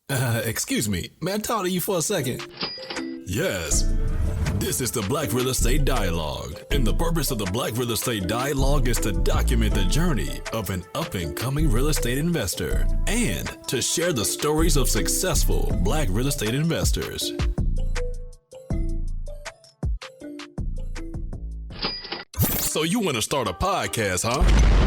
Excuse me, may I talk to you for a second? Yes. This is the Black Real Estate Dialogue, and the purpose of the Black Real Estate Dialogue is to document the journey of an up-and-coming real estate investor and to share the stories of successful Black real estate investors. So you want to start a podcast, huh?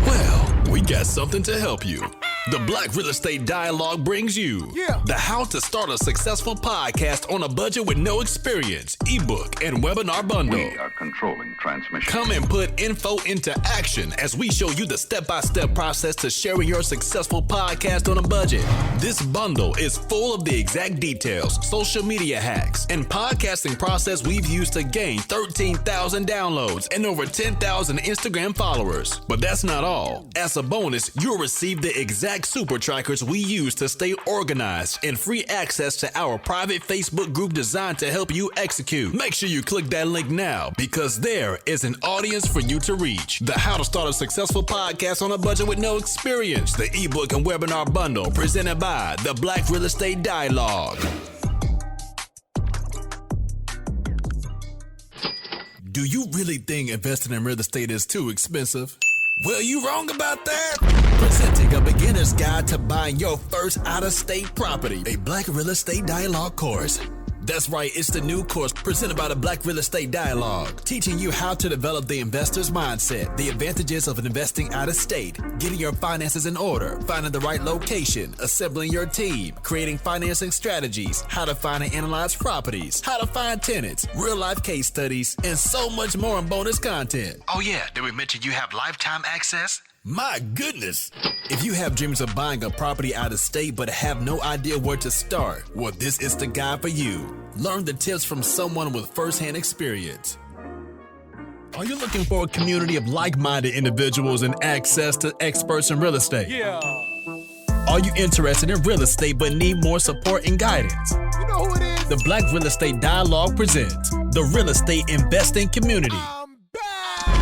Well, we got something to help you. The Black Real Estate Dialogue brings you the How to Start a Successful Podcast on a Budget with No Experience ebook and webinar bundle. We are controlling transmission. Come and put info into action as we show you the step-by-step process to sharing your successful podcast on a budget. This bundle is full of the exact details, social media hacks, and podcasting process we've used to gain 13,000 downloads and over 10,000 Instagram followers. But that's not all. As a bonus, you'll receive the exact super trackers we use to stay organized and free access to our private Facebook group designed to help you execute. Make sure you click that link now because there is an audience for you to reach. The How to Start a Successful Podcast on a Budget with No Experience, the ebook and webinar bundle presented by the Black Real Estate Dialogue. Do you really think investing in real estate is too expensive? Well, you wrong about that. Presenting a beginner's guide to buying your first out-of-state property, a Black Real Estate Dialogue course. That's right, it's the new course presented by the Black Real Estate Dialogue, teaching you how to develop the investor's mindset, the advantages of investing out of state, getting your finances in order, finding the right location, assembling your team, creating financing strategies, how to find and analyze properties, how to find tenants, real-life case studies, and so much more in bonus content. Oh yeah, did we mention you have lifetime access? My goodness! If you have dreams of buying a property out of state but have no idea where to start, well, this is the guide for you. Learn the tips from someone with first-hand experience. Are you looking for a community of like-minded individuals and access to experts in real estate? Yeah. Are you interested in real estate but need more support and guidance? You know who it is? The Black Real Estate Dialogue presents the Real Estate Investing Community.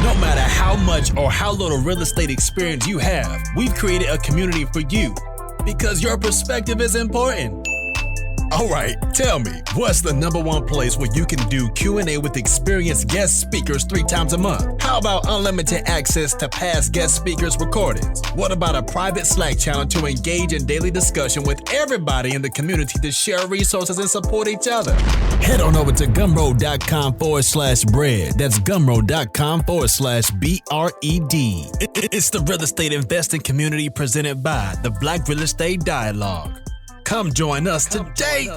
No matter how much or how little real estate experience you have, we've created a community for you because your perspective is important. All right, tell me, what's the number one place where you can do Q&A with experienced guest speakers 3 times a month? How about unlimited access to past guest speakers' recordings? What about a private Slack channel to engage in daily discussion with everybody in the community to share resources and support each other? Head on over to gumroad.com/bread. That's gumroad.com/BRED. It's the real estate investing community presented by the Black Real Estate Dialogue. Come join us today.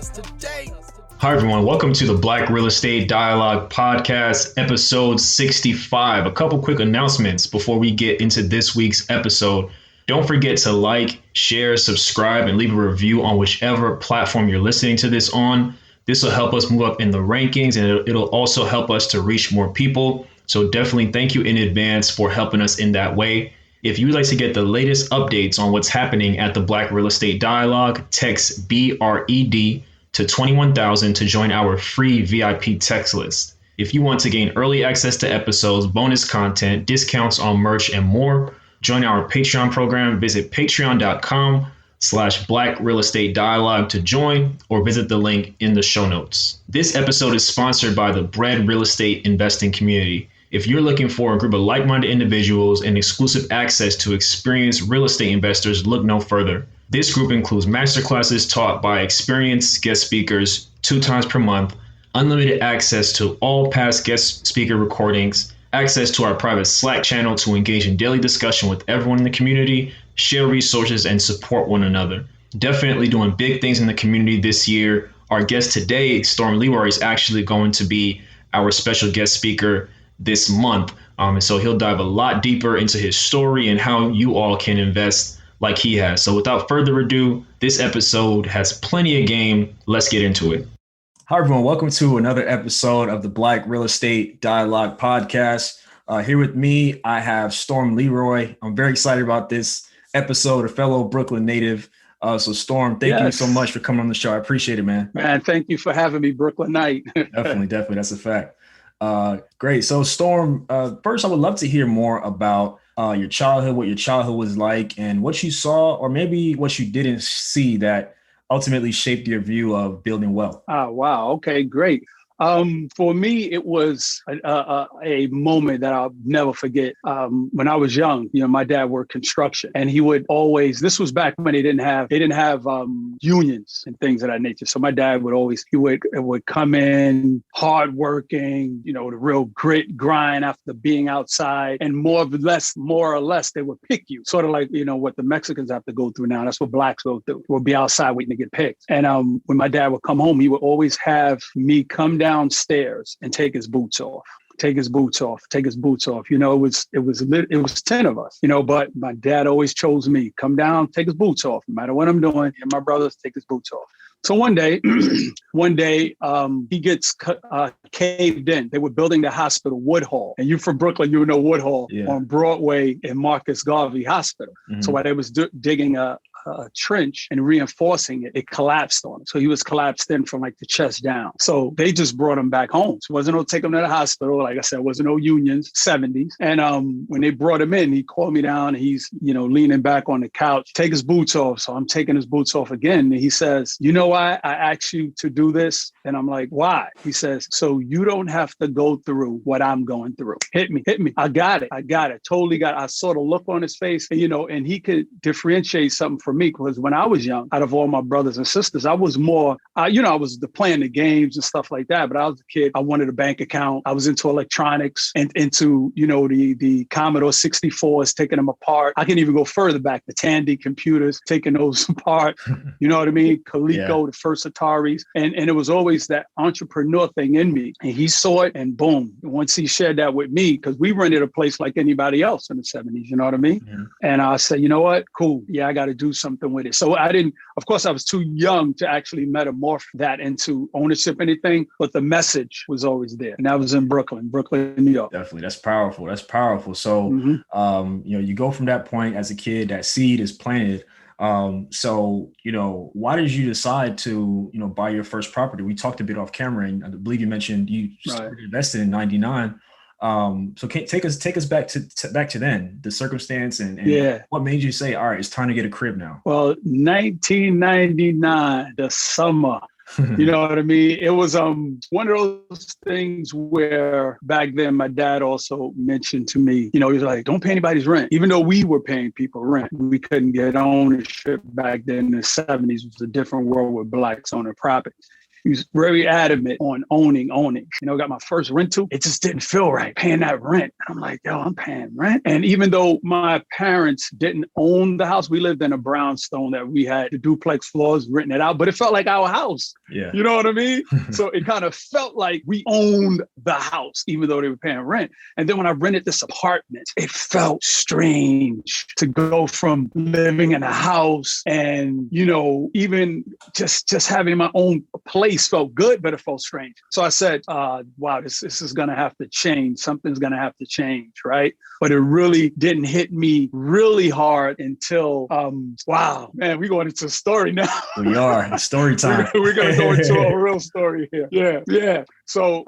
Hi, everyone. Welcome to the Black Real Estate Dialogue Podcast, episode 65. A couple quick announcements before we get into this week's episode. Don't forget to like, share, subscribe, and leave a review on whichever platform you're listening to this on. This will help us move up in the rankings, and it'll also help us to reach more people. So definitely thank you in advance for helping us in that way. If you'd like to get the latest updates on what's happening at the Black Real Estate Dialogue, text BRED to 21,000 to join our free VIP text list. If you want to gain early access to episodes, bonus content, discounts on merch, and more, join our Patreon program. Visit patreon.com/Black Real Estate Dialogue to join, or visit the link in the show notes. This episode is sponsored by the Bread Real Estate Investing Community. If you're looking for a group of like-minded individuals and exclusive access to experienced real estate investors, look no further. This group includes masterclasses taught by experienced guest speakers 2 times per month, unlimited access to all past guest speaker recordings, access to our private Slack channel to engage in daily discussion with everyone in the community, share resources, and support one another. Definitely doing big things in the community this year. Our guest today, Storm Leroy, is actually going to be our special guest speaker this month. And so he'll dive a lot deeper into his story and how you all can invest like he has. So without further ado, this episode has plenty of game. Let's get into it. Hi, everyone. Welcome to another episode of the Black Real Estate Dialogue Podcast. Here with me, I have Storm Leroy. I'm very excited about this episode, a fellow Brooklyn native. So Storm, thank you so much for coming on the show. I appreciate it, man. Man, thank you for having me, Brooklyn Knight. Definitely. That's a fact. Great. So Storm, first, I would love to hear more about your childhood, what your childhood was like, and what you saw, or maybe what you didn't see that ultimately shaped your view of building wealth? Oh, wow. Okay, great. For me, it was a moment that I'll never forget. When I was young, my dad worked construction, and he would always. This was back when they didn't have unions and things of that nature. So my dad would come in hardworking, the real grit grind after being outside, and more or less, they would pick you, sort of like what the Mexicans have to go through now. That's what blacks go through. We'll be outside waiting to get picked. And when my dad would come home, he would always have me come downstairs and take his boots off. Take his boots off. It was 10 of us, but my dad always chose me. Come down, take his boots off. No matter what I'm doing, and my brothers take his boots off. So one day, he gets caved in. They were building the hospital, Woodhall. And you're from Brooklyn, you know Woodhall on Broadway in Marcus Garvey Hospital. Mm-hmm. So while they was digging a trench and reinforcing it, it collapsed on him. So he was collapsed in from like the chest down. So they just brought him back home. So wasn't no take him to the hospital. Like I said, wasn't no unions, 70s. And when they brought him in, he called me down. He's, leaning back on the couch, take his boots off. So I'm taking his boots off again. And he says, you know why I asked you to do this? And I'm like, why? He says, so you don't have to go through what I'm going through. Hit me. I got it. Totally got it. I saw the look on his face, and, and he could differentiate something from me, because when I was young, out of all my brothers and sisters, I was more, I was playing the games and stuff like that. But I was a kid. I wanted a bank account. I was into electronics and into, the Commodore 64s, taking them apart. I can even go further back, the Tandy computers, taking those apart. You know what I mean? Coleco, the first Ataris. And it was always that entrepreneur thing in me. And he saw it, and boom, once he shared that with me, because we rented a place like anybody else in the 70s, you know what I mean? Yeah. And I said, you know what? Cool. Yeah, I got to do something with it. So I was too young to actually metamorph that into ownership, anything, but the message was always there. And that was in Brooklyn, New York. Definitely. That's powerful. So, you go from that point as a kid, that seed is planted. So, why did you decide to, buy your first property? We talked a bit off camera, and I believe you mentioned you started investing in 99. So take us back to then, the circumstance and what made you say, all right, it's time to get a crib now? Well, 1999, the summer, you know what I mean? It was one of those things where back then my dad also mentioned to me, he was like, don't pay anybody's rent. Even though we were paying people rent, we couldn't get ownership back then in the 70s. It was a different world with blacks owning properties. He was very adamant on owning. Got my first rental. It just didn't feel right paying that rent. I'm like, yo, I'm paying rent. And even though my parents didn't own the house, we lived in a brownstone that we had the duplex floors, renting it out, but it felt like our house. Yeah. You know what I mean? So it kind of felt like we owned the house, even though they were paying rent. And then when I rented this apartment, it felt strange to go from living in a house and, even just having my own place felt good, but it felt strange. So I said, wow, this is going to have to change. Something's going to have to change, right? But it really didn't hit me really hard until, wow, man, we're going into a story now. We are. Story time. We're going to go into a real story here. Yeah. So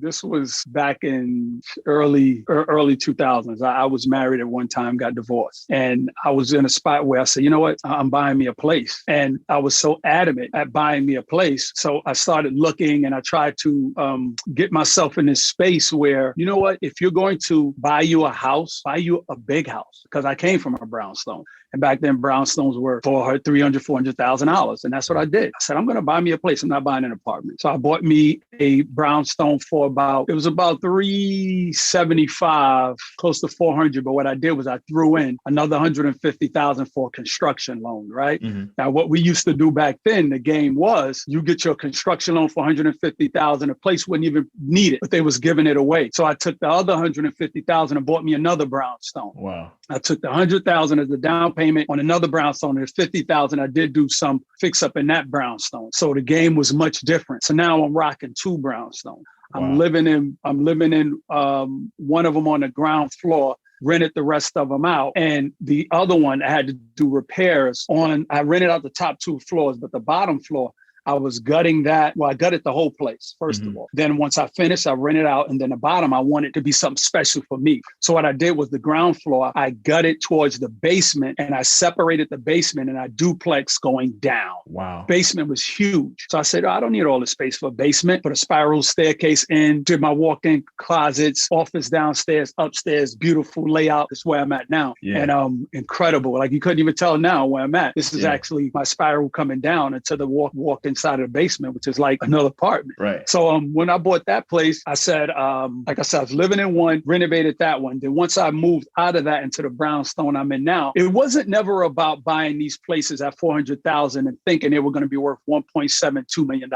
this was back in early 2000s. I was married at one time, got divorced. And I was in a spot where I said, you know what? I'm buying me a place. And I was so adamant at buying me a place. So I started looking, and I tried to get myself in this space where, you know what? If you're going to buy you a house, buy you a big house. Because I came from a brownstone. And back then, brownstones were $400,000. And that's what I did. I said, I'm going to buy me a place. I'm not buying an apartment. So I bought me a brownstone for about $375, close to 400. But what I did was I threw in another $150,000 for a construction loan, right? Mm-hmm. Now, what we used to do back then, the game was you get your construction loan for $150,000. A place wouldn't even need it, but they was giving it away. So I took the other $150,000 and bought me another brownstone. Wow. I took the $100,000 as the down payment on another brownstone. And $50,000, I did do some fix up in that brownstone. So the game was much different. So now I'm rocking two brownstones. Wow. I'm living in one of them on the ground floor, rented the rest of them out. And the other one, I had to do repairs on. I rented out the top two floors, but the bottom floor, I was gutting that. Well, I gutted the whole place, first of all. Then once I finished, I rented out. And then the bottom, I wanted to be something special for me. So what I did was the ground floor, I gutted towards the basement and I separated the basement and I duplex going down. Wow. Basement was huge. So I said, I don't need all the space for a basement. Put a spiral staircase in, did my walk-in closets, office downstairs, upstairs, beautiful layout. That's where I'm at now. Yeah. And incredible. Like you couldn't even tell now where I'm at. This is actually my spiral coming down into the walk inside of the basement, which is like another apartment. Right. So when I bought that place, I said, like I said, I was living in one, renovated that one. Then once I moved out of that into the brownstone I'm in now, it wasn't never about buying these places at $400,000 and thinking they were going to be worth $1.72 million.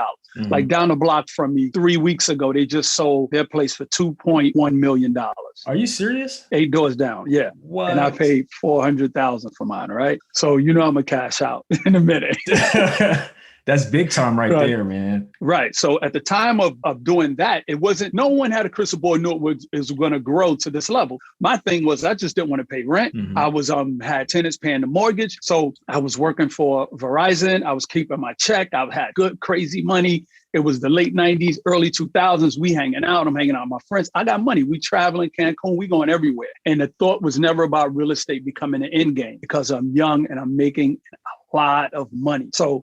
Like down the block from me 3 weeks ago, they just sold their place for $2.1 million. Are you serious? 8 doors down. Yeah. What? And I paid $400,000 for mine. Right. So, I'm going to cash out in a minute. That's big time right there, man. Right. So at the time of doing that, it wasn't, no one had a crystal ball, knew it was going to grow to this level. My thing was, I just didn't want to pay rent. I was, had tenants paying the mortgage. So I was working for Verizon. I was keeping my check. I had good, crazy money. It was the late 90s, early 2000s. We hanging out. I'm hanging out with my friends. I got money. We traveling Cancun. We going everywhere. And the thought was never about real estate becoming an end game because I'm young and I'm making a lot of money. So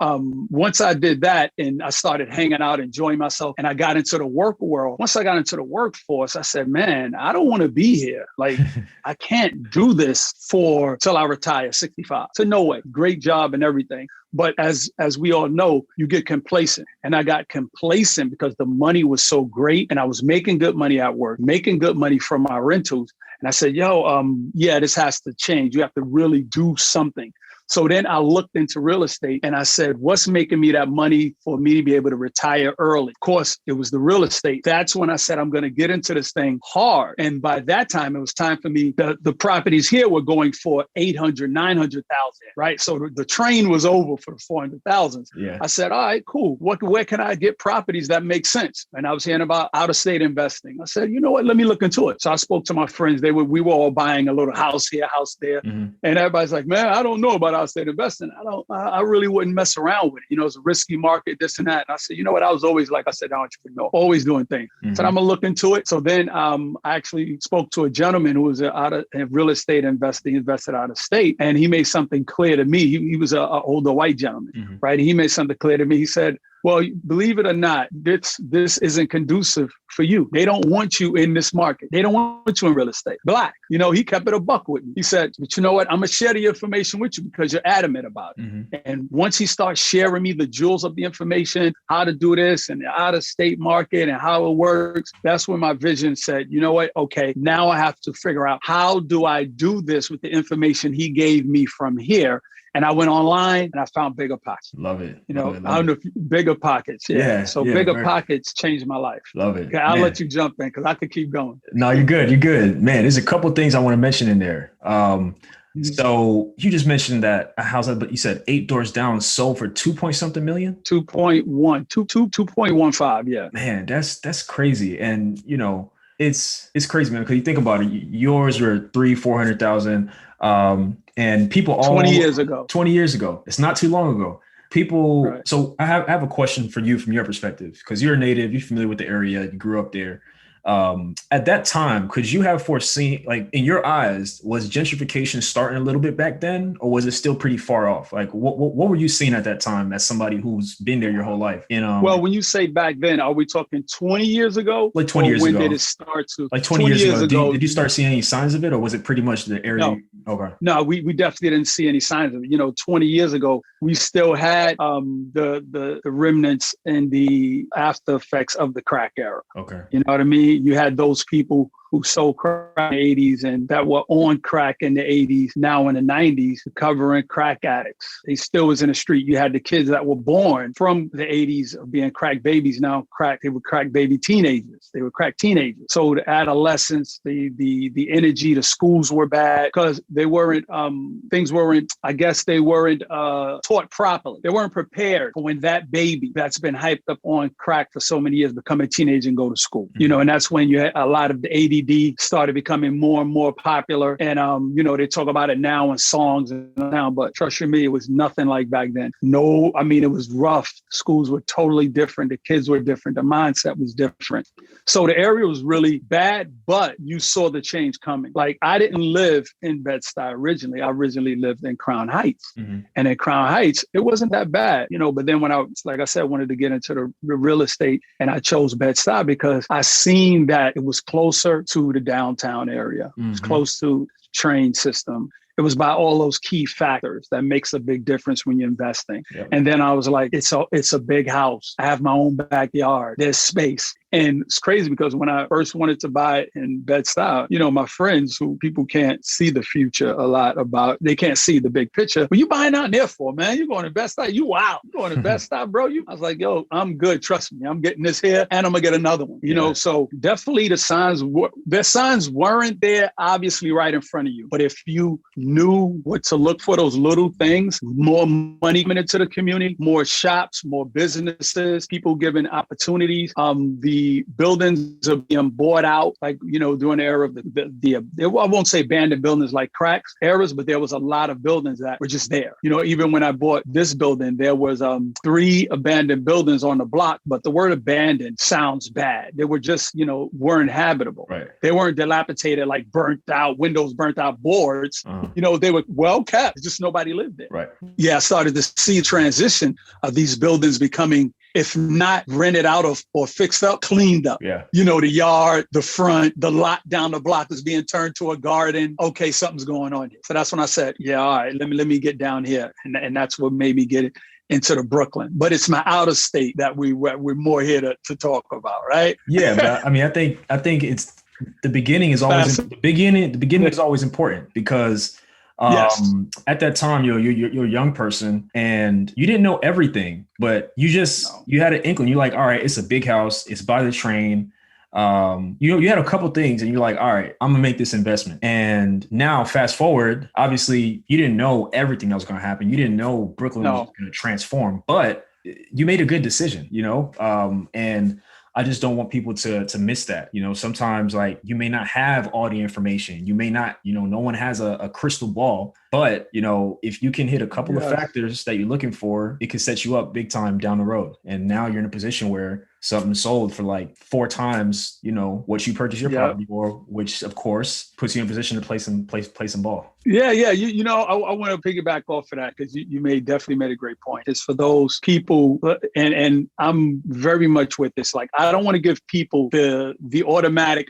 once I did that and I started hanging out, enjoying myself, and I got into the work world, once I got into the workforce, I said, man, I don't want to be here. Like, I can't do this till I retire 65. So no way. Great job and everything. But as we all know, you get complacent. And I got complacent because the money was so great and I was making good money at work, making good money from my rentals. And I said, this has to change. You have to really do something. So then I looked into real estate and I said, what's making me that money for me to be able to retire early? Of course, it was the real estate. That's when I said, I'm going to get into this thing hard. And by that time, it was time for me. The properties here were going for 800, 900,000, right? So the train was over for the 400,000. Yeah. I said, all right, cool. Where can I get properties that make sense? And I was hearing about out-of-state investing. I said, you know what? Let me look into it. So I spoke to my friends. We were all buying a little house here, house there. And everybody's like, man, I don't know about out-of-state investing. I really wouldn't mess around with it. It's a risky market, this and that. And I said, you know what? I was always, like I said, an entrepreneur, always doing things. So I'm going to look into it. So then I actually spoke to a gentleman who was a real estate investor. He invested out of state. And he made something clear to me. He was an older white gentleman, right? He made something clear to me. He said, well, believe it or not, this isn't conducive for you. They don't want you in this market. They don't want you in real estate. Black. He kept it a buck with me. He said, but you know what? I'm going to share the information with you because you're adamant about it. And once he starts sharing me the jewels of the information, how to do this and the out-of-state market and how it works, that's when my vision said, you know what? Okay, now I have to figure out how do I do this with the information he gave me from here. And I went online and I found Bigger Pockets. Love it. I don't know if Bigger Pockets. Yeah. So Bigger Pockets changed my life. Love it. Okay, I'll let you jump in because I could keep going. No, you're good. You're good. Man, there's a couple of things I want to mention in there. So you just mentioned that a house, but you said 8 doors down sold for 2 point something million? 2.15. Yeah. Man, that's crazy. And it's crazy, man, because you think about it, yours were 300,000-400,000. And people all 20 years ago. It's not too long ago. People. Right. So I have a question for you from your perspective, because you're a native, you're familiar with the area, you grew up there. At that time, could you have foreseen, like in your eyes, was gentrification starting a little bit back then, or was it still pretty far off? Like what were you seeing at that time as somebody who's been there your whole life? Well, when you say back then, are we talking 20 years ago? Like 20 years ago. When did it start to? Like 20 years ago. Did you start seeing any signs of it, or was it pretty much the area? No. Okay. No, we definitely didn't see any signs of it. 20 years ago, we still had the remnants and the after effects of the crack era. Okay. You know what I mean? You had those people who sold crack in the 80s and that were on crack in the 80s, now in the 90s, covering crack addicts. They still was in the street. You had the kids that were born from the 80s of being crack babies, now they were crack baby teenagers. They were crack teenagers. So the adolescence, the energy, the schools were bad because they weren't, things weren't, I guess they weren't taught properly. They weren't prepared for when that baby that's been hyped up on crack for so many years become a teenager and go to school. And that's when you had a lot of the 80s ADD started becoming more and more popular. And, they talk about it now in songs and now, but trust you me, it was nothing like back then. No, I mean, it was rough. Schools were totally different. The kids were different. The mindset was different. So the area was really bad, but you saw the change coming. Like, I didn't live in Bed-Stuy originally. I originally lived in Crown Heights. Mm-hmm. And in Crown Heights, it wasn't that bad, but then when I, like I said, wanted to get into the real estate, and I chose Bed-Stuy because I seen that it was closer to the downtown area. Mm-hmm. It was close to the train system. It was by all those key factors that makes a big difference when you're investing. Yep. And then I was like, it's a big house. I have my own backyard. There's space. And it's crazy because when I first wanted to buy it in Bed-Stuy, my friends who people can't see the future a lot about, they can't see the big picture. What you buying out there for, man? You going to Bed-Stuy? You wow. You going to Bed-Stuy, bro? I was like, yo, I'm good. Trust me. I'm getting this here and I'm going to get another one. So definitely the signs weren't there, obviously right in front of you. But if you knew what to look for, those little things, more money coming into the community, more shops, more businesses, people given opportunities, the buildings are being bought out, like, during the era of I won't say abandoned buildings like cracks eras, but there was a lot of buildings that were just there. Even when I bought this building, there was 3 abandoned buildings on the block, but the word abandoned sounds bad. They were just, weren't habitable. Right. They weren't dilapidated, like burnt out windows, burnt out boards. They were well kept, just nobody lived there. Right. Yeah, I started to see a transition of these buildings becoming, if not rented out of or fixed up, cleaned up. Yeah. The yard, the front, the lot down the block is being turned to a garden. Okay, something's going on here. So that's when I said, yeah, all right, let me get down here. And that's what made me get it into the Brooklyn. But it's my out of state that we're more here to talk about, right? Yeah, but I think it's the beginning is always the beginning is always important because yes. At that time, you're a young person and you didn't know everything, but you had an inkling. You're like, all right, it's a big house. It's by the train. You had a couple things and you're like, all right, I'm gonna make this investment. And now fast forward, obviously you didn't know everything that was going to happen. You didn't know Brooklyn was going to transform, but you made a good decision, and I just don't want people to miss that. Sometimes like you may not have all the information. You may not, no one has a crystal ball, but if you can hit a couple of factors that you're looking for, it can set you up big time down the road. And now you're in a position where something sold for like 4 times, what you purchased your property for, which of course puts you in a position to play some ball. Yeah. I want to piggyback off of that because you definitely made a great point. It's for those people, and I'm very much with this. Like, I don't want to give people the automatic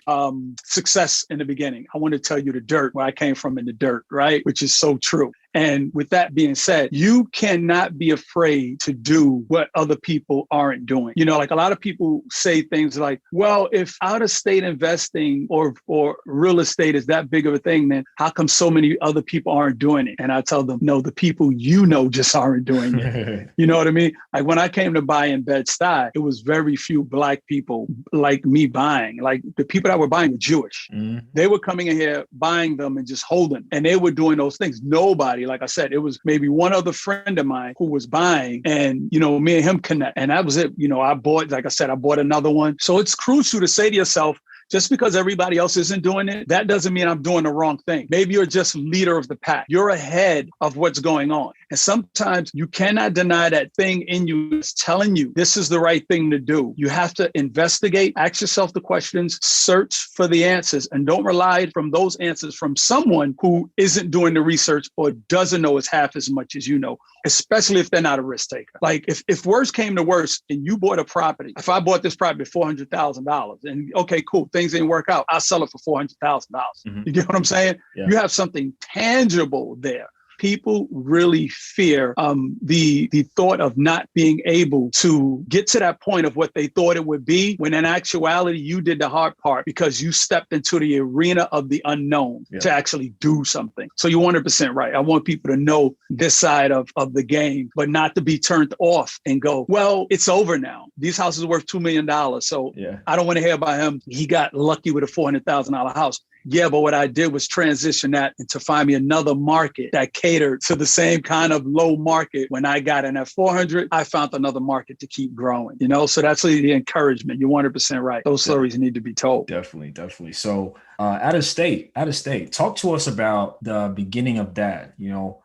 success in the beginning. I want to tell you the dirt, where I came from in the dirt, right? Which is so true. And with that being said, you cannot be afraid to do what other people aren't doing. Like a lot of people say things like, well, if out of state investing or real estate is that big of a thing, then how come so many other people aren't doing it? And I tell them, no, the people just aren't doing it. You know what I mean? Like when I came to buy in Bed-Stuy, it was very few Black people like me buying. Like the people that were buying were Jewish. Mm-hmm. They were coming in here, buying them and just holding. And they were doing those things. Nobody, like I said, it was maybe one other friend of mine who was buying and, me and him connect. And that was it. I bought, like I said, I bought another one. So it's crucial to say to yourself, just because everybody else isn't doing it, that doesn't mean I'm doing the wrong thing. Maybe you're just leader of the pack. You're ahead of what's going on. And sometimes you cannot deny that thing in you is telling you this is the right thing to do. You have to investigate, ask yourself the questions, search for the answers, and don't rely from those answers from someone who isn't doing the research or doesn't know as half as much as you know, especially if they're not a risk taker. Like if worse came to worse and you bought a property, if I bought this property for $400,000 and okay, cool, things didn't work out, I'll sell it for $400,000. Mm-hmm. You get what I'm saying? Yeah. You have something tangible there. People really fear the thought of not being able to get to that point of what they thought it would be, when in actuality, you did the hard part because you stepped into the arena of the unknown to actually do something. So you're 100% right. I want people to know this side of the game, but not to be turned off and go, well, it's over now. These houses are worth $2 million. So I don't want to hear about him. He got lucky with a $400,000 house. Yeah, but what I did was transition that and to find me another market that catered to the same kind of low market. When I got in at 400, I found another market to keep growing, you know? So that's really the encouragement. You're 100% right. Those stories need to be told. Definitely. So out of state, talk to us about the beginning of that. You know,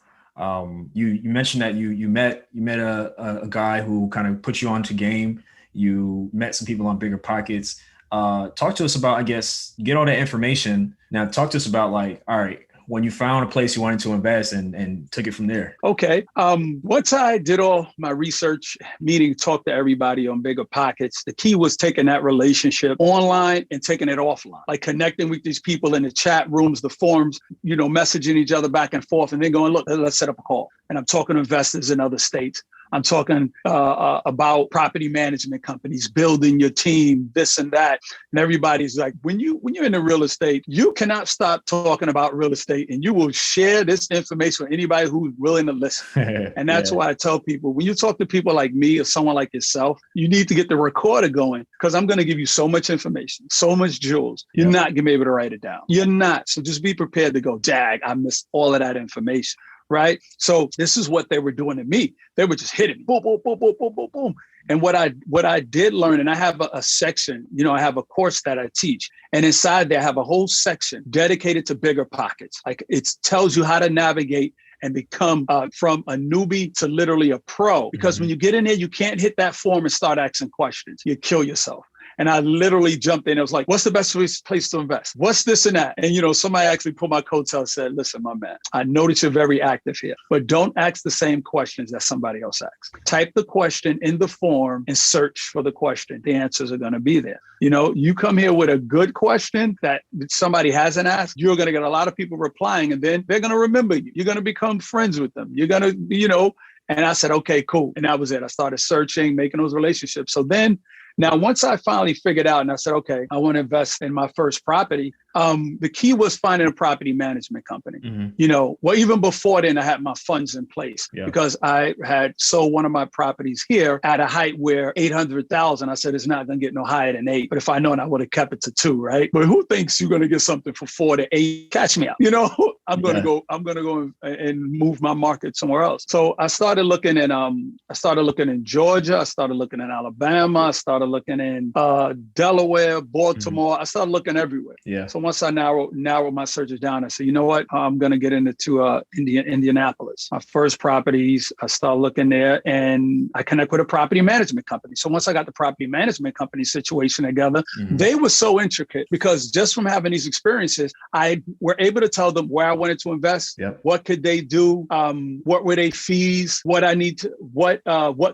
you mentioned that you met a guy who kind of put you onto game. You met some people on Bigger Pockets. Talk to us about, I guess, get all that information. Now talk to us about like, all right, when you found a place you wanted to invest and took it from there. Okay. Once I did all my research, meeting, talk to everybody on Bigger Pockets, the key was taking that relationship online and taking it offline, like connecting with these people in the chat rooms, the forums, you know, messaging each other back and forth, and then going, look, let's set up a call. And I'm talking to investors in other states. I'm talking about property management companies, building your team, this and that. And everybody's like, when you're in the real estate, you cannot stop talking about real estate, and you will share this information with anybody who's willing to listen. And that's why I tell people, when you talk to people like me or someone like yourself, you need to get the recorder going, because I'm going to give you so much information, so much jewels. You're not going to be able to write it down. You're not. So just be prepared to go, dag, I missed all of that information. Right. So this is what they were doing to me. They were just hitting me, boom, boom, boom, boom, boom, boom, boom. And what I did learn, and I have a section, you know, I have a course that I teach, and inside there I have a whole section dedicated to Bigger Pockets. Like, it tells you how to navigate and become from a newbie to literally a pro. Because when you get in there, you can't hit that form and start asking questions. You kill yourself. And I literally jumped in. It was like, what's the best place to invest? What's this and that? And, you know, somebody actually pulled my coattail and said, listen, my man, I notice you're very active here, but don't ask the same questions that somebody else asks. Type the question in the form and search for the question. The answers are going to be there. You know, you come here with a good question that somebody hasn't asked, you're going to get a lot of people replying, and then they're going to remember you. You're going to become friends with them. You're going to, you know, and I said, okay, cool. And that was it. I started searching, making those relationships. So then, now, once I finally figured out and I said, okay, I want to invest in my first property, the key was finding a property management company. You know, well, even before then, I had my funds in place because I had sold one of my properties here at a height where 800,000. I said, it's not going to get no higher than 8. But if I known, I would have kept it to 2, right? But who thinks you're going to get something for 4 to 8? Catch me out. You know, I'm going to go and move my market somewhere else. So I started looking in Georgia. I started looking in Alabama. I started looking in Delaware, Baltimore. I started looking everywhere. So once I narrowed my searches down, I said, you know what? I'm going to get into Indianapolis. My first properties, I started looking there, and I connect with a property management company. So once I got the property management company situation together, they were so intricate because just from having these experiences, I were able to tell them where I wanted to invest, what could they do, what were their fees, what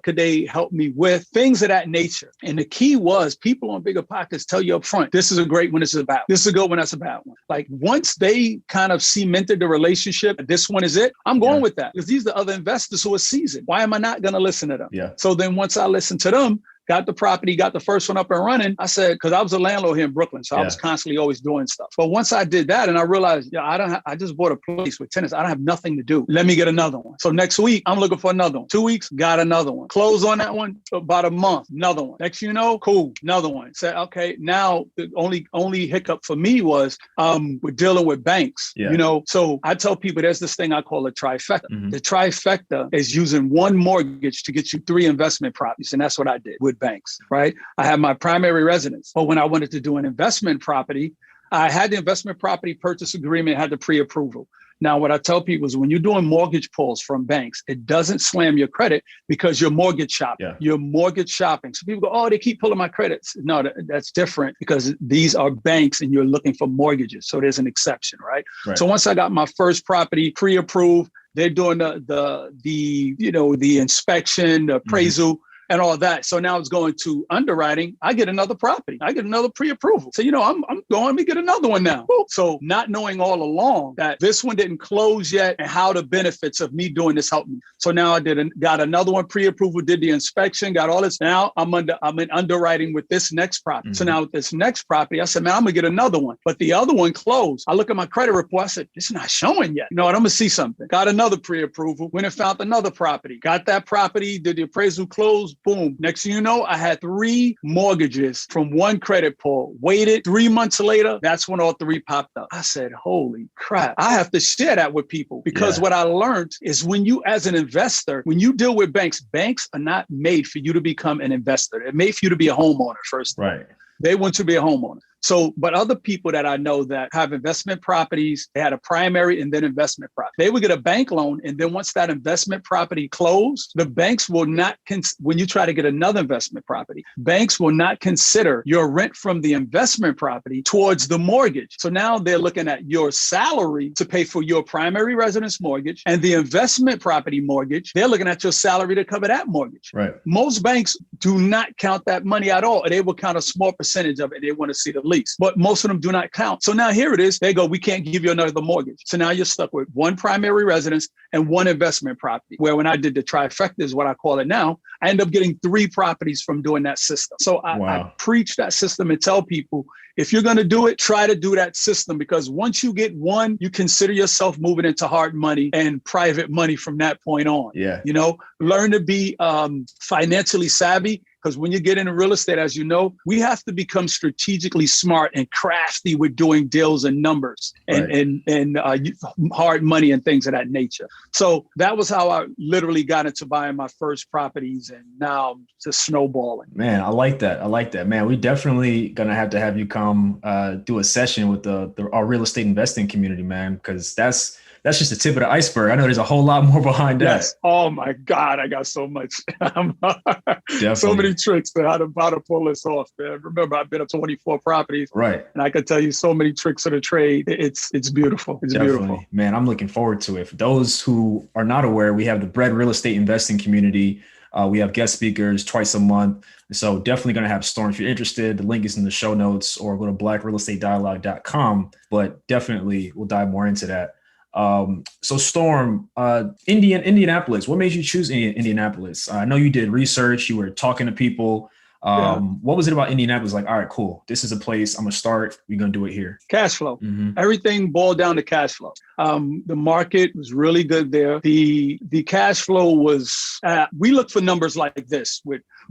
could they help me with, things of that nature. And the key was people on Bigger Pockets tell you up front, this is a great one, this is a bad one. This is a good one, that's a bad one. Like, once they kind of cemented the relationship, this one is it, I'm going with that. Because these are the other investors who are seasoned. Why am I not going to listen to them? So then once I listened to them, got the property, got the first one up and running, I said, because I was a landlord here in Brooklyn, so I was constantly always doing stuff. But once I did that and I realized, I just bought a place with tenants. I don't have nothing to do. Let me get another one. So next week, I'm looking for another one. 2 weeks, got another one. Close on that one, about a month, another one. Next you know, cool, another one. Said, okay, now the only hiccup for me was we're dealing with banks, you know? So I tell people there's this thing I call a trifecta. The trifecta is using one mortgage to get you 3 investment properties. And that's what I did with banks, right? I have my primary residence. But when I wanted to do an investment property, I had the investment property purchase agreement, had the pre-approval. Now, what I tell people is when you're doing mortgage pulls from banks, it doesn't slam your credit because you're mortgage shopping. You're mortgage shopping. So people go, oh, they keep pulling my credits. No, that's different because these are banks and you're looking for mortgages. So there's an exception, right? So once I got my first property pre-approved, they're doing the inspection, the appraisal, and all that. So now it's going to underwriting. I get another property. I get another pre-approval. So, I'm going to get another one now. So not knowing all along that this one didn't close yet and how the benefits of me doing this helped me. So now I got another one pre-approval, did the inspection, got all this. Now I'm in underwriting with this next property. So now with this next property, I said, man, I'm gonna get another one. But the other one closed. I look at my credit report. I said, it's not showing yet. You know what? I'm gonna see something. Got another pre-approval. Went and found another property. Got that property, did the appraisal, close. boom. Next thing you know, I had 3 mortgages from one credit pull. Waited 3 months later, that's when all 3 popped up. I said, holy crap. I have to share that with people because what I learned is when you, as an investor, when you deal with banks, banks are not made for you to become an investor. They're made for you to be a homeowner first. Right. They want to be a homeowner. So, but other people that I know that have investment properties, they had a primary and then investment property. They would get a bank loan. And then once that investment property closed, the banks will not, when you try to get another investment property, banks will not consider your rent from the investment property towards the mortgage. So now they're looking at your salary to pay for your primary residence mortgage and the investment property mortgage. They're looking at your salary to cover that mortgage. Right. Most banks do not count that money at all. They will count a small percentage of it. They want to see the lease, but most of them do not count. So now here it is. They go, we can't give you another mortgage. So now you're stuck with 1 primary residence and 1 investment property, where when I did the trifecta is what I call it now, I end up getting 3 properties from doing that system. So I preach that system and tell people, if you're going to do it, try to do that system, because once you get 1, you consider yourself moving into hard money and private money from that point on. Yeah. You know, learn to be financially savvy. Because when you get into real estate, as you know, we have to become strategically smart and crafty with doing deals and numbers and hard money and things of that nature. So that was how I literally got into buying my first properties, and now I'm just snowballing. Man, I like that. I like that, man. We definitely gonna have to have you come do a session with our real estate investing community, man, because that's just the tip of the iceberg. I know there's a whole lot more behind that. Yes. Oh my God, I got so much. Definitely. So many tricks to how to pull this off, man. Remember, I've been up 24 properties. Right. And I could tell you so many tricks of the trade. It's beautiful. It's Definitely. beautiful. Man, I'm looking forward to it. For those who are not aware, we have the Bread Real Estate Investing Community. We have guest speakers twice a month. So definitely going to have Storm. If you're interested, the link is in the show notes, or go to blackrealestatedialogue.com. But definitely we'll dive more into that. So Storm, Indianapolis, what made you choose Indianapolis? I know you did research, you were talking to people. What was it about Indianapolis? Like, all right, cool. This is a place I'm going to start. We're going to do it here. Cash flow. Everything boiled down to cash flow. The market was really good there. The cash flow was, we look for numbers like this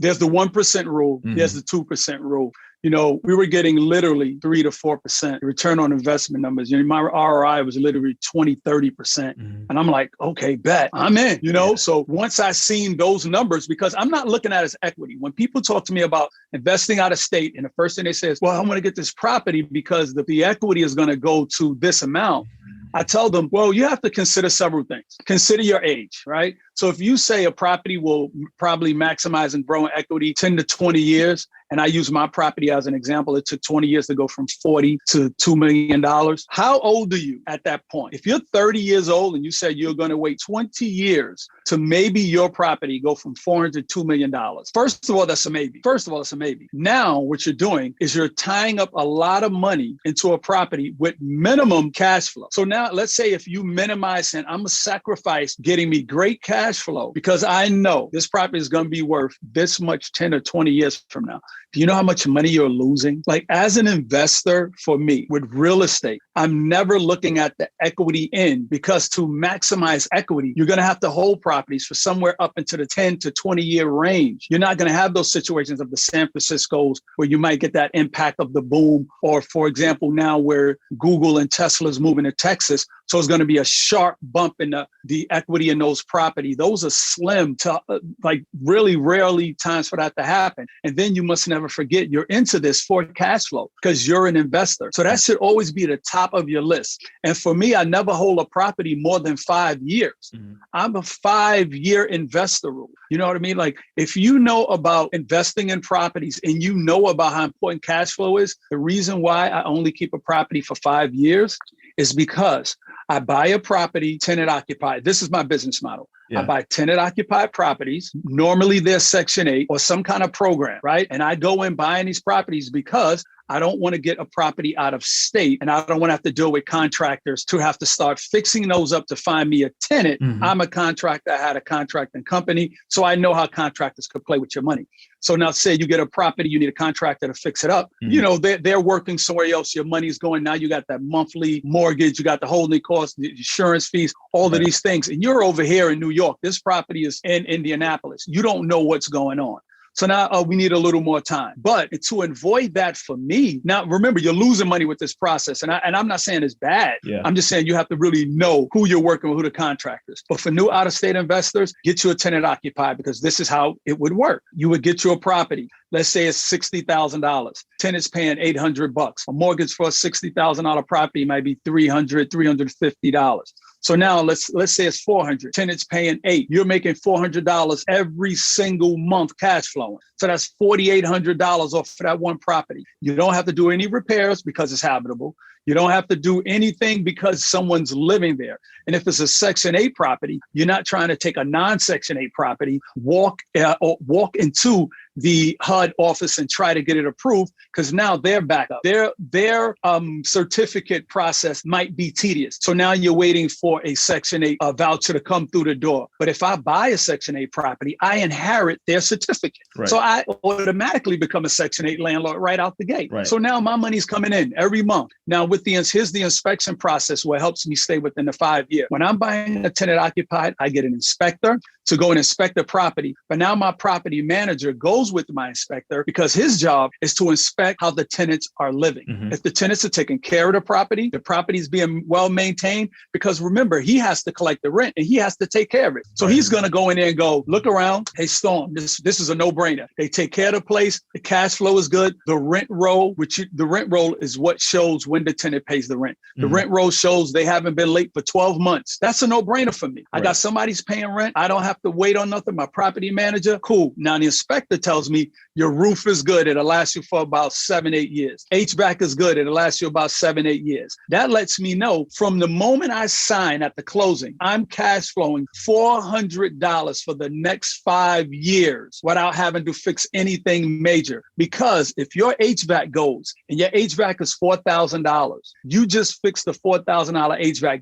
there's the 1% rule. There's the 2% rule. You know, we were getting literally 3 to 4% return on investment numbers. You know, my ROI was literally 20, 30%. And I'm like, okay, bet, I'm in, you know? So once I seen those numbers, because I'm not looking at it as equity. When people talk to me about investing out of state, and the first thing they say is, well, I want to get this property because the equity is going to go to this amount. I tell them, well, you have to consider several things. Consider your age, right? So if you say a property will probably maximize and grow in equity 10 to 20 years, and I use my property as an example, it took 20 years to go from 40 to $2 million. How old are you at that point? If you're 30 years old and you said you're going to wait 20 years to maybe your property go from $400 to $2 million, first of all, that's a maybe. Now, what you're doing is you're tying up a lot of money into a property with minimum cash flow. So now let's say if you minimize and I'm going to sacrifice getting me great cash flow because I know this property is going to be worth this much 10 or 20 years from now. Do you know how much money you're losing? Like, as an investor, for me, with real estate, I'm never looking at the equity in, because to maximize equity, you're going to have to hold properties for somewhere up into the 10 to 20 year range. You're not going to have those situations of the San Franciscos where you might get that impact of the boom, or for example, now where Google and Tesla is moving to Texas. So it's going to be a sharp bump in the equity in those properties. Those are slim to like really rarely times for that to happen. And then you must never forget you're into this for cash flow because you're an investor. So that should always be the top of your list. And for me, I never hold a property more than 5 years. I'm a 5-year investor rule. You know what I mean? Like, if you know about investing in properties and you know about how important cash flow is, the reason why I only keep a property for 5 years is because I buy a property, tenant occupied. This is my business model. I buy tenant occupied properties. Normally they're Section 8 or some kind of program, right? And I go in buying these properties because I don't want to get a property out of state, and I don't want to have to deal with contractors to have to start fixing those up to find me a tenant. I'm a contractor. I had a contracting company, so I know how contractors could play with your money. So now say you get a property, you need a contractor to fix it up. You know, they're working somewhere else. Your money's going. Now you got that monthly mortgage, you got the holding costs, the insurance fees, all of these things. And you're over here in New York. This property is in Indianapolis. You don't know what's going on. So now we need a little more time. But to avoid that for me, now remember, you're losing money with this process. And I'm not saying it's bad. Yeah. I'm just saying you have to really know who you're working with, who the contractor is. But for new out-of-state investors, get you a tenant occupied, because this is how it would work. You would get you a property. Let's say it's $60,000. Tenant's paying $800. A mortgage for a $60,000 property might be $300, $350. So now let's say it's $400. Tenant's paying $800. You're making $400 every single month cash flowing. So that's $4,800 off for that one property. You don't have to do any repairs because it's habitable. You don't have to do anything because someone's living there. And if it's a Section 8 property, you're not trying to take a non-Section 8 property, walk into the HUD office and try to get it approved, because now they're back up. Their certificate process might be tedious. So now you're waiting for a Section 8 voucher to come through the door. But if I buy a Section 8 property, I inherit their certificate. Right. So I automatically become a Section 8 landlord right out the gate. Right. So now my money's coming in every month. Now here's the inspection process where it helps me stay within the 5 years. When I'm buying a tenant occupied, I get an inspector to go and inspect the property. But now my property manager goes with my inspector, because his job is to inspect how the tenants are living. Mm-hmm. If the tenants are taking care of the property is being well maintained, because remember, he has to collect the rent and he has to take care of it. So he's going to go in there and go, look around. Hey, Storm, this is a no-brainer. They take care of the place. The cash flow is good. The rent roll, the rent roll is what shows when the tenant pays the rent. The rent roll shows they haven't been late for 12 months. That's a no-brainer for me. Right. I got somebody's paying rent. I don't have to wait on nothing. My property manager, cool. Now the inspector tells me your roof is good. It'll last you for about 7-8 years. HVAC is good. It'll last you about 7-8 years. That lets me know from the moment I sign at the closing, I'm cash flowing $400 for the next 5 years without having to fix anything major. Because if your HVAC goes and your HVAC is $4,000, you just fixed the $4,000 HVAC.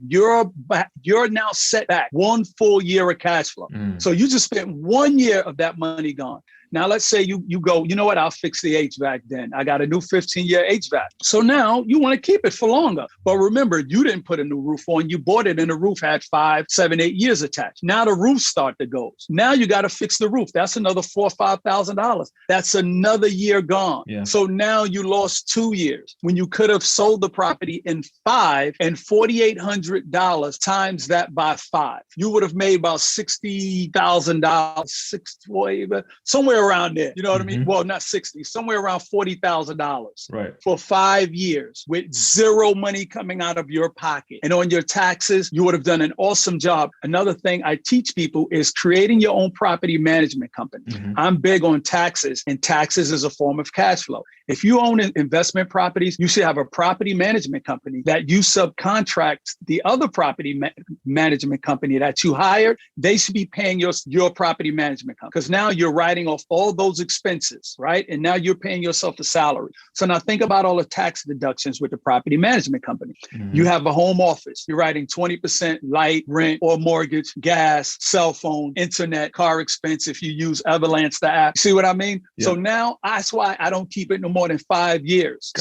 You're now set back 1 full year of cash flow. So you just spent 1 year of that money gone. Now, let's say you go, you know what, I'll fix the HVAC then. I got a new 15-year HVAC. So now you want to keep it for longer. But remember, you didn't put a new roof on. You bought it and the roof had 5, 7, 8 years attached. Now the roof start to go. Now you got to fix the roof. That's another $4,000 or $5,000. That's another year gone. Yeah. So now you lost 2 years when you could have sold the property in 5, and $4,800 times that by 5. You would have made about $60,000, somewhere around there. You know what I mean? Well, not 60, somewhere around $40,000 for 5 years with zero money coming out of your pocket. And on your taxes, you would have done an awesome job. Another thing I teach people is creating your own property management company. I'm big on taxes, and taxes is a form of cash flow. If you own investment properties, you should have a property management company that you subcontract the other property management company that you hired. They should be paying your property management company, because now you're writing off all those expenses, right? And now you're paying yourself a salary. So now think about all the tax deductions with the property management company. You have a home office. You're writing 20% light, rent or mortgage, gas, cell phone, internet, car expense if you use Everlance, the app. See what I mean? Yeah. So now that's why I don't keep it no more than 5 years.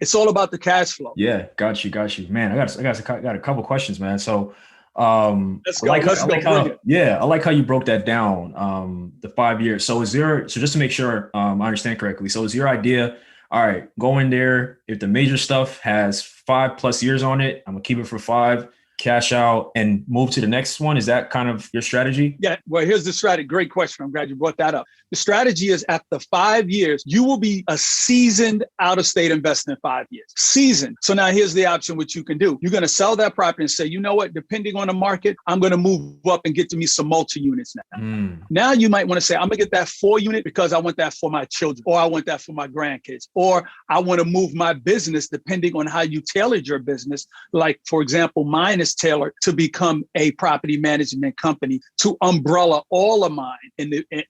It's all about the cash flow. Yeah, got you. Man, I got a couple questions, man. So let's go. I like how you broke that down. The 5 years. So just to make sure I understand correctly. So is your idea, all right, go in there. If the major stuff has 5+ years on it, I'm gonna keep it for 5, cash out and move to the next one. Is that kind of your strategy? Yeah. Well, here's the strategy. Great question. I'm glad you brought that up. The strategy is after 5 years, you will be a seasoned out-of-state investor in 5 years. Seasoned. So now here's the option which you can do. You're going to sell that property and say, you know what, depending on the market, I'm going to move up and get to me some multi-units now. Now you might want to say, I'm going to get that 4-unit because I want that for my children, or I want that for my grandkids, or I want to move my business depending on how you tailored your business. Like, for example, mine is tailored to become a property management company to umbrella all of mine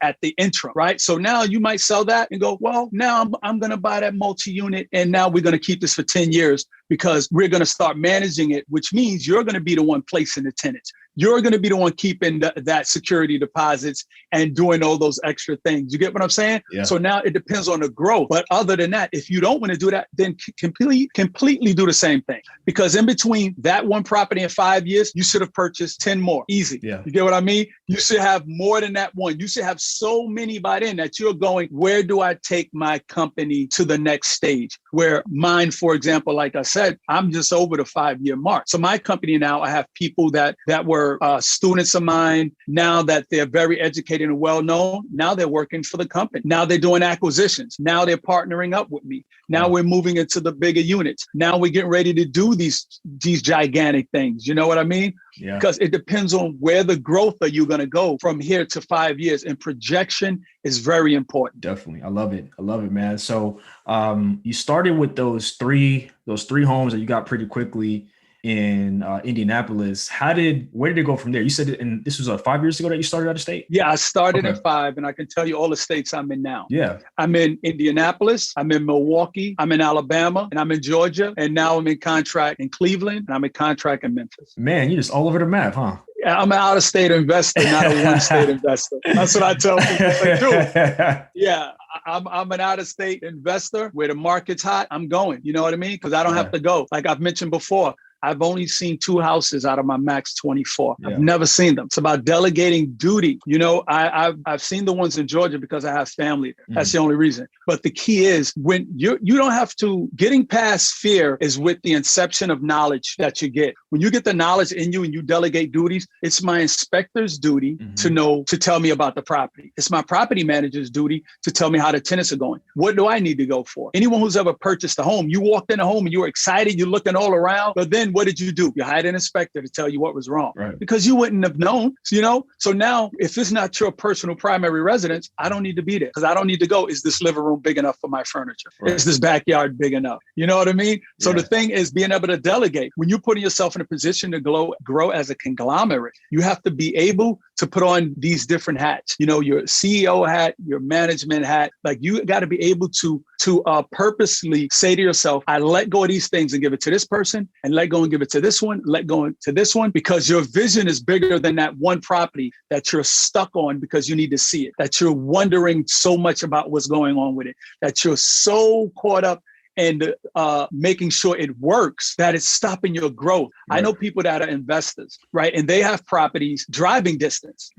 at the interim, right? So now you might sell that and go, well, now I'm going to buy that multi-unit, and now we're going to keep this for 10 years because we're going to start managing it, which means you're going to be the one placing the tenants. You're going to be the one keeping that security deposits and doing all those extra things. You get what I'm saying? Yeah. So now it depends on the growth. But other than that, if you don't want to do that, then completely do the same thing. Because in between that one property in 5 years, you should have purchased 10 more. Easy. Yeah. You get what I mean? You should have more than that one. You should have so many by then that you're going, where do I take my company to the next stage? Where mine, for example, like I said, I'm just over the 5-year mark. So my company now, I have people that were students of mine. Now that they're very educated and well-known, now they're working for the company. Now they're doing acquisitions. Now they're partnering up with me. Now we're moving into the bigger units. Now we're getting ready to do these gigantic things. You know what I mean? Yeah. Because it depends on where the growth are you going to go from here to 5 years. And projection is very important. Definitely. I love it, man. So you started with those three homes that you got pretty quickly in Indianapolis. Where did it go from there? You said and this was 5 years ago that you started out of state? Yeah, I started in 5, and I can tell you all the states I'm in now. Yeah. I'm in Indianapolis, I'm in Milwaukee, I'm in Alabama, and I'm in Georgia, and now I'm in contract in Cleveland, and I'm in contract in Memphis. Man, you're just all over the map, huh? I'm an out-of-state investor, not a one-state investor. That's what I tell people to do. Yeah, I'm an out-of-state investor. Where the market's hot, I'm going. You know what I mean? Because I don't have to go. Like I've mentioned before, I've only seen 2 houses out of my max 24. Yeah. I've never seen them. It's about delegating duty. You know, I've seen the ones in Georgia because I have family there. That's the only reason. But the key is when you don't have to, getting past fear is with the inception of knowledge that you get. When you get the knowledge in you and you delegate duties, it's my inspector's duty to tell me about the property. It's my property manager's duty to tell me how the tenants are going. What do I need to go for? Anyone who's ever purchased a home, you walked in a home and you were excited, you're looking all around, but then what did you do? You hired an inspector to tell you what was wrong, right? Because you wouldn't have known, you know? So now if it's not your personal primary residence, I don't need to be there because I don't need to go. Is this living room big enough for my furniture? Right. Is this backyard big enough? You know what I mean? So the thing is being able to delegate. When you're putting yourself in a position to grow as a conglomerate, you have to be able to put on these different hats, you know, your CEO hat, your management hat. Like you got to be able to purposely say to yourself, I let go of these things and give it to this person and let go and give it to this one, let go to this one, because your vision is bigger than that one property that you're stuck on because you need to see it, that you're wondering so much about what's going on with it, that you're so caught up and making sure it works, that it's stopping your growth. Right. I know people that are investors, right? And they have properties driving distance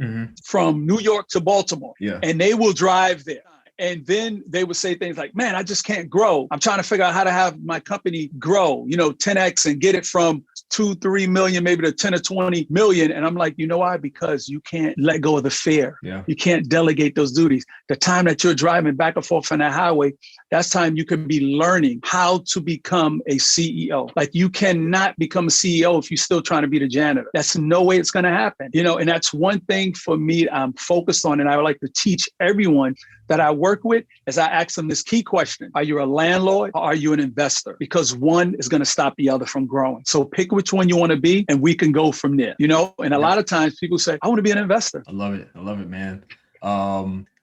from New York to Baltimore, and they will drive there. And then they would say things like, man, I just can't grow. I'm trying to figure out how to have my company grow, 10X and get it from 2-3 million, maybe to 10 or 20 million. And I'm like, you know why? Because you can't let go of the fear. Yeah. You can't delegate those duties. The time that you're driving back and forth on that highway, that's time you can be learning how to become a CEO. Like you cannot become a CEO if you're still trying to be the janitor. That's no way it's going to happen. And that's one thing for me I'm focused on. And I would like to teach everyone that I work with as I ask them this key question. Are you a landlord or are you an investor? Because one is going to stop the other from growing. So pick which one you want to be and we can go from there. And a lot of times people say, I want to be an investor. I love it, man.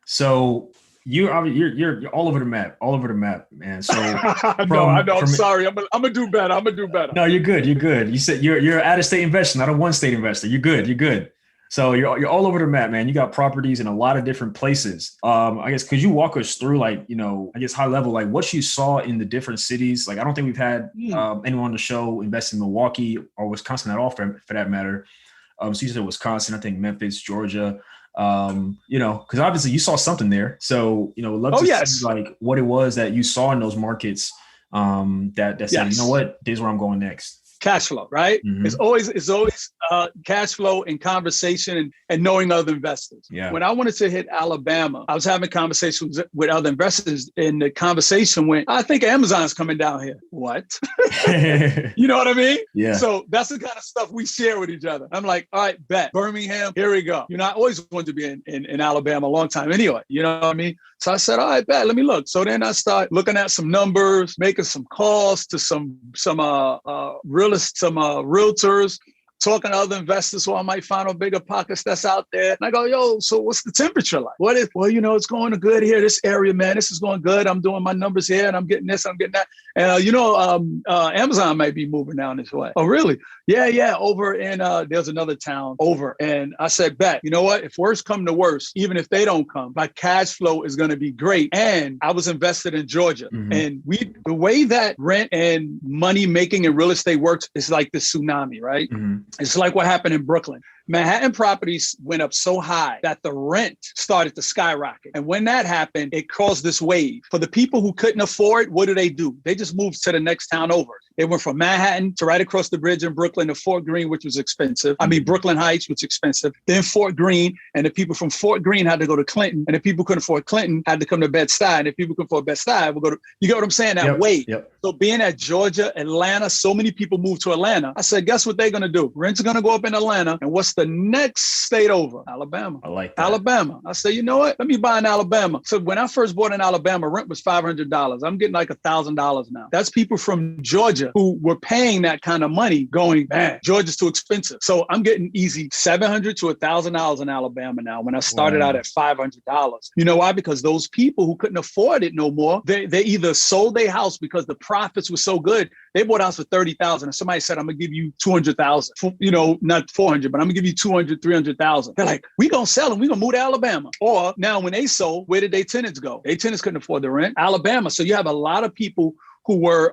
So you're all over the map, man. So I know. I'm sorry. I'm gonna do better. No, you're good. You said you're an out-of-state investor, not a one-state investor. You're good. So you're all over the map, man. You got properties in a lot of different places. I guess could you walk us through, high level, like what you saw in the different cities? Like I don't think we've had anyone on the show invest in Milwaukee or Wisconsin at all, for that matter. So you said Wisconsin, I think Memphis, Georgia. Because obviously you saw something there. So love to see like what it was that you saw in those markets. That said, you know what, this is where I'm going next. Cash flow, right? It's always cash flow and conversation and knowing other investors. Yeah. When I wanted to hit Alabama, I was having conversations with other investors, and the conversation went, I think Amazon's coming down here. What? You know what I mean? Yeah. So that's the kind of stuff we share with each other. I'm like, all right, bet. Birmingham, here we go. I always wanted to be in Alabama a long time anyway. You know what I mean? So I said, all right, bet, let me look. So then I start looking at some numbers, making some calls to some realtors, talking to other investors who I might find on bigger pockets that's out there. And I go, yo, so what's the temperature like? Well, it's going good here. This area, man, this is going good. I'm doing my numbers here and I'm getting this, I'm getting that. And, Amazon might be moving down this way. Oh, really? Yeah. Over in, there's another town over. And I said, bet, you know what? If worse come to worse, even if they don't come, my cash flow is going to be great. And I was invested in Georgia. Mm-hmm. And the way that rent and money making in real estate works is like the tsunami, right? Mm-hmm. It's like what happened in Brooklyn. Manhattan properties went up so high that the rent started to skyrocket. And when that happened, it caused this wave. For the people who couldn't afford, what do? They just moved to the next town over. They went from Manhattan to right across the bridge in Brooklyn to Fort Greene, which was expensive. Brooklyn Heights, which was expensive. Then Fort Greene, and the people from Fort Greene had to go to Clinton. And the people who couldn't afford Clinton had to come to Bed-Stuy. And if people couldn't afford Bed-Stuy, would go to, you get what I'm saying? That wave. Yep. So being at Georgia, Atlanta, so many people moved to Atlanta. I said, guess what they're going to do? Rents are going to go up in Atlanta. And what's the next state over? Alabama. I like that. Alabama. I said, you know what? Let me buy in Alabama. So when I first bought in Alabama, rent was $500. I'm getting like $1,000 now. That's people from Georgia who were paying that kind of money going, man, Georgia's too expensive. So I'm getting easy $700 to $1,000 in Alabama now when I started out at $500. You know why? Because those people who couldn't afford it no more, they either sold their house because the profits were so good. They bought a house for $30,000 and somebody said, I'm going to give you $200,000, not 400, but I'm going to give you 200, 300,000. They're like, we going to sell them. We going to move to Alabama. Or now when they sold, where did their tenants go? Their tenants couldn't afford the rent. Alabama. So you have a lot of people who were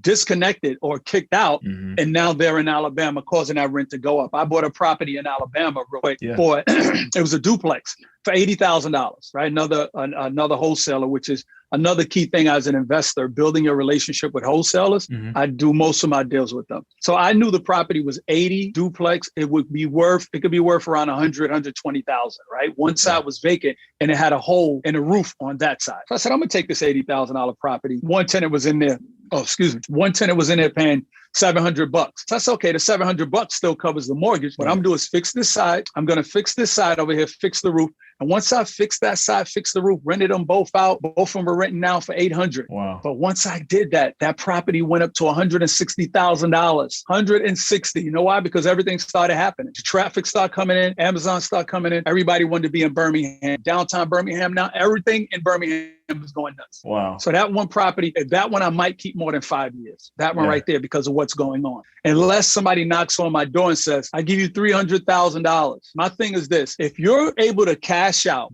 disconnected or kicked out, and now they're in Alabama, causing that rent to go up. I bought a property in Alabama real quick for it was a duplex for $80,000, right? Another wholesaler, which is another key thing as an investor, building your relationship with wholesalers. I do most of my deals with them. So I knew the property was 80 duplex. It could be worth around 100, 120,000, right? One side was vacant and it had a hole in the roof on that side. So I said, I'm gonna take this $80,000 property. One tenant was in there paying $700. So that's okay. The $700 still covers the mortgage. What I'm gonna do is fix this side. I'm gonna fix this side over here, fix the roof. And once I fix that side, fix the roof, rented them both out. Both of them are renting now for $800. Wow. But once I did that property went up to $160,000. $160. You know why? Because everything started happening. The traffic started coming in. Amazon started coming in. Everybody wanted to be in Birmingham. Downtown Birmingham now, everything in Birmingham is going nuts. Wow. So that one property, that one I might keep more than 5 years. That one right there because of what's going on. Unless somebody knocks on my door and says, I give you $300,000. My thing is this, if you're able to cash out,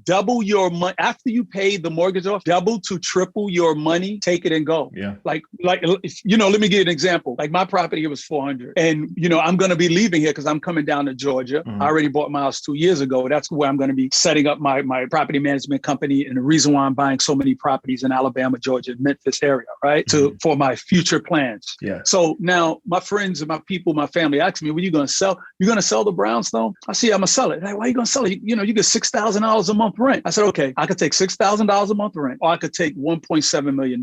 double your money, after you pay the mortgage off, double to triple your money, take it and go. Yeah. Like, let me give you an example. Like my property here was $400 and, I'm going to be leaving here because I'm coming down to Georgia. I already bought my house 2 years ago. That's where I'm going to be setting up my property management company. And the reason why I'm buying so many properties in Alabama, Georgia, Memphis area, right? For my future plans. Yeah. So now my friends and my people, my family ask me, what are you going to sell? You're going to sell the brownstone? I see, I'm going to sell it. Like, why are you going to sell it? You get $6,000 a month rent. I said, okay, I could take $6,000 a month rent, or I could take $1.7 million.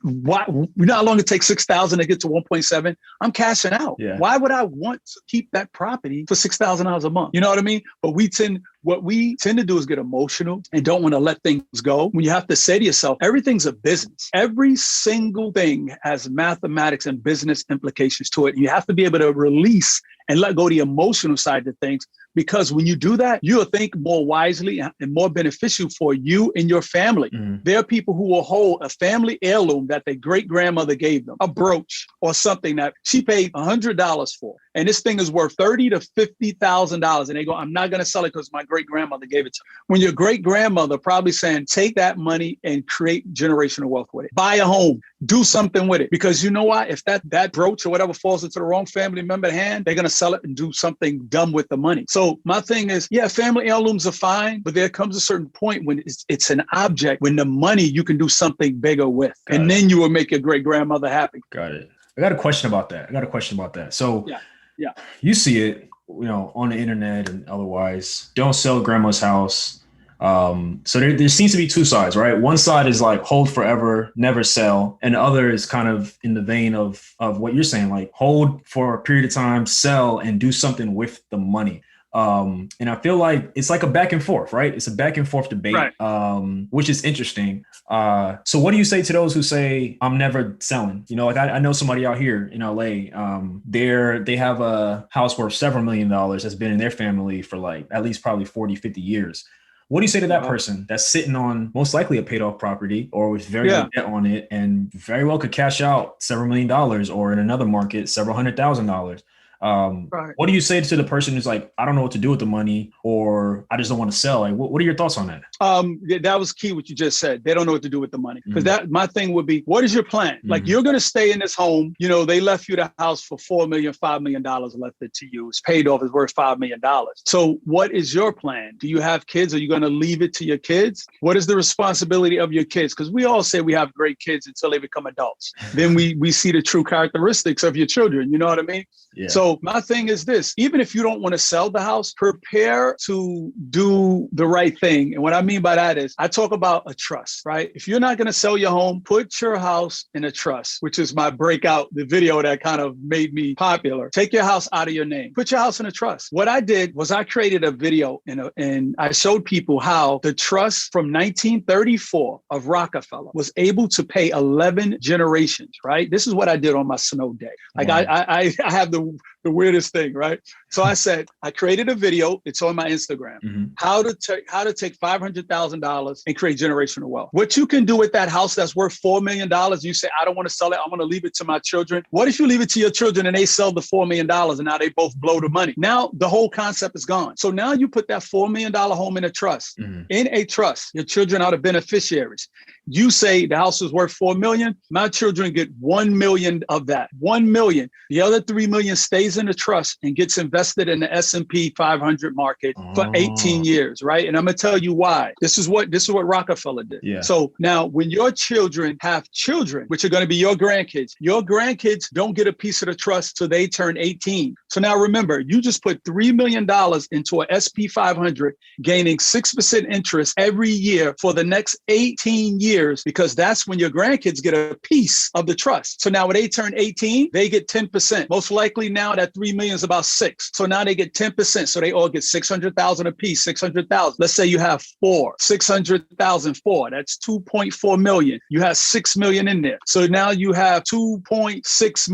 Why? You know how long it takes $6,000 to get to 1.7? I'm cashing out. Yeah. Why would I want to keep that property for $6,000 a month? You know what I mean? But what we tend to do is get emotional and don't want to let things go. When you have to say to yourself, everything's a business. Every single thing has mathematics and business implications to it. You have to be able to release and let go the emotional side of things. Because when you do that, you'll think more wisely and more beneficial for you and your family. There are people who will hold a family heirloom that their great-grandmother gave them, a brooch or something that she paid $100 for. And this thing is worth $30,000 to $50,000. And they go, I'm not going to sell it because my great-grandmother gave it to me. When your great-grandmother probably saying, take that money and create generational wealth with it. Buy a home, do something with it. Because you know why? If that brooch or whatever falls into the wrong family member's hand, they're going to sell it and do something dumb with the money. So my thing is, family heirlooms are fine, but there comes a certain point when it's an object, when the money you can do something bigger with. Then you will make your great-grandmother happy. Got it. I got a question about that. So yeah, you see it, on the internet and otherwise. Don't sell grandma's house. So there seems to be two sides, right? One side is like hold forever, never sell. And the other is kind of in the vein of what you're saying, like hold for a period of time, sell and do something with the money. And I feel like it's like a back and forth, right? It's a back and forth debate, Right. which is interesting. So what do you say to those who say, I'm never selling? You know, like I know somebody out here in LA, they have a house worth several $1 million that's been in their family for like at least probably 40, 50 years. What do you say to that person that's sitting on most likely a paid off property or with very little debt on it and very well could cash out several $1 million or in another market, several $100,000? Right. What do you say to the person who's like, I don't know what to do with the money, or I just don't want to sell? Like, what are your thoughts on that? That was key what you just said. They don't know what to do with the money. Because that my thing would be, what is your plan? Like, you're going to stay in this home. You know, they left you the house for $4 million, $5 million left it to you. It's paid off. It's worth $5 million. So what is your plan? Do you have kids? Are you going to leave it to your kids? What is the responsibility of your kids? Because we all say we have great kids until they become adults. Then we see the true characteristics of your children. You know what I mean? Yeah. So my thing is this, even if you don't want to sell the house, prepare to do the right thing. And what I mean by that is I talk about a trust, right? If you're not going to sell your home, put your house in a trust, which is my breakout, the video that kind of made me popular. Take your house out of your name. Put your house in a trust. What I did was I created a video and I showed people how the trust from 1934 of Rockefeller was able to pay 11 generations, right? This is what I did on my snow day. Like Wow. I have the weirdest thing, right? So I said, I created a video. It's on my Instagram. How to take $500,000 and create generational wealth. What you can do with that house that's worth $4 million, you say, I don't want to sell it. I want to leave it to my children. What if you leave it to your children and they sell the $4 million and now they both blow the money? Now the whole concept is gone. So now you put that $4 million home in a trust. In a trust, your children are the beneficiaries. You say the house is worth $4 million. My children get $1 million of that. $1 million. The other $3 million stays in the trust and gets invested in the S&P 500 market for 18 years, right? And I'm gonna tell you why. This is what Rockefeller did. Yeah. So now, when your children have children, which are going to be your grandkids don't get a piece of the trust till they turn 18. So now remember, you just put $3 million into an SP 500, gaining 6% interest every year for the next 18 years, because that's when your grandkids get a piece of the trust. So now when they turn 18, they get 10%. Most likely now that 3 million is about 6. So now they get 10%. So they all get 600,000 a piece, 600,000. Let's say you have 4, 600,000, 4. That's 2.4 million. You have 6 million in there. So now you have 3.6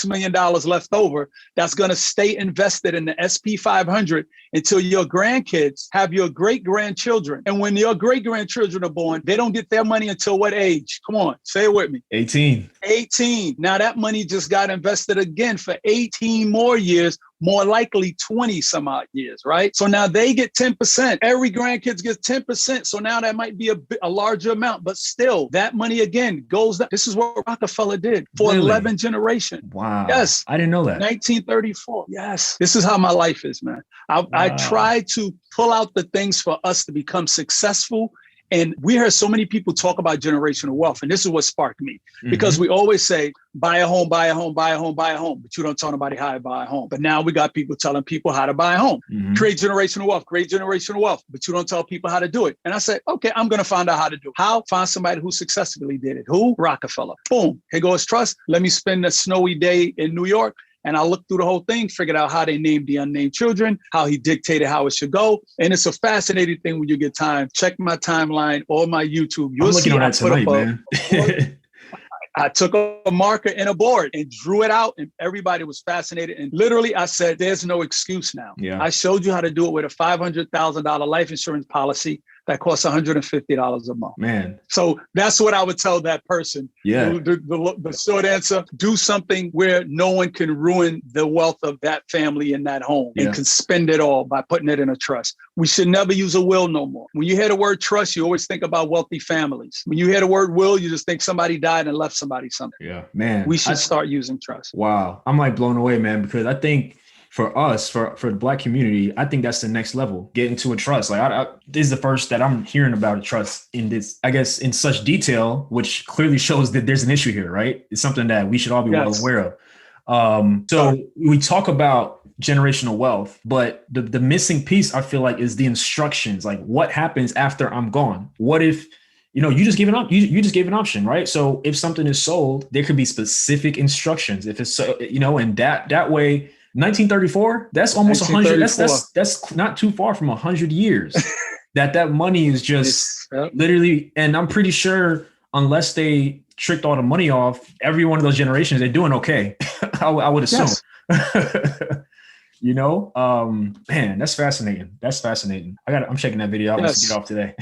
million left over. That's going to stay invested in the SP 500 until your grandkids have your great grandchildren. And when your great grandchildren are born, they don't get their money until what age? Come on, say it with me. 18. 18. Now that money just got invested again for 18 more years, more likely 20 some odd years, right? So now they get 10%. Every grandkids gets 10%. So now that might be a larger amount, but still that money again goes down. This is what Rockefeller did for 11 generations. Wow. Yes. I didn't know that. 1934. Yes. This is how my life is, man. I try to pull out the things for us to become successful. And we heard so many people talk about generational wealth. And this is what sparked me, because we always say, buy a home, buy a home, buy a home, buy a home. But you don't tell nobody how to buy a home. But now we got people telling people how to buy a home. Create generational wealth, but you don't tell people how to do it. And I said, okay, I'm going to find out how to do it. How? Find somebody who successfully did it. Who? Rockefeller. Boom. Here goes trust. Let me spend a snowy day in New York. And I looked through the whole thing, figured out how they named the unnamed children, how he dictated how it should go. And it's a fascinating thing when you get time. Check my timeline or my YouTube. I'm looking on that tonight, man. I took a marker and a board and drew it out, and everybody was fascinated. And literally I said, there's no excuse now. Yeah. I showed you how to do it with a $500,000 life insurance policy that costs $150 a month. Man. So that's what I would tell that person. Yeah. The short answer, do something where no one can ruin the wealth of that family in that home and can spend it all by putting it in a trust. We should never use a will no more. When you hear the word trust, you always think about wealthy families. When you hear the word will, you just think somebody died and left somebody something. Yeah, man. We should start using trust. Wow. I'm like blown away, man, because I think for us, for the Black community, I think that's the next level, get into a trust. Like this is the first that I'm hearing about a trust in this, I guess, in such detail, which clearly shows that there's an issue here, right? It's something that we should all be well aware of. So we talk about generational wealth, but the missing piece, I feel like, is the instructions. Like, what happens after I'm gone? What if, you just gave an you just gave an option, right? So if something is sold, there could be specific instructions. If it's so, and that way, 1934. That's almost 100. 1934. That's not too far from 100 years. that money is just Yep. literally, and I'm pretty sure unless they tricked all the money off, every one of those generations, they're doing okay. I would assume. Yes. You know, man, that's fascinating. That's fascinating. I'm checking that video out. Let's get off today.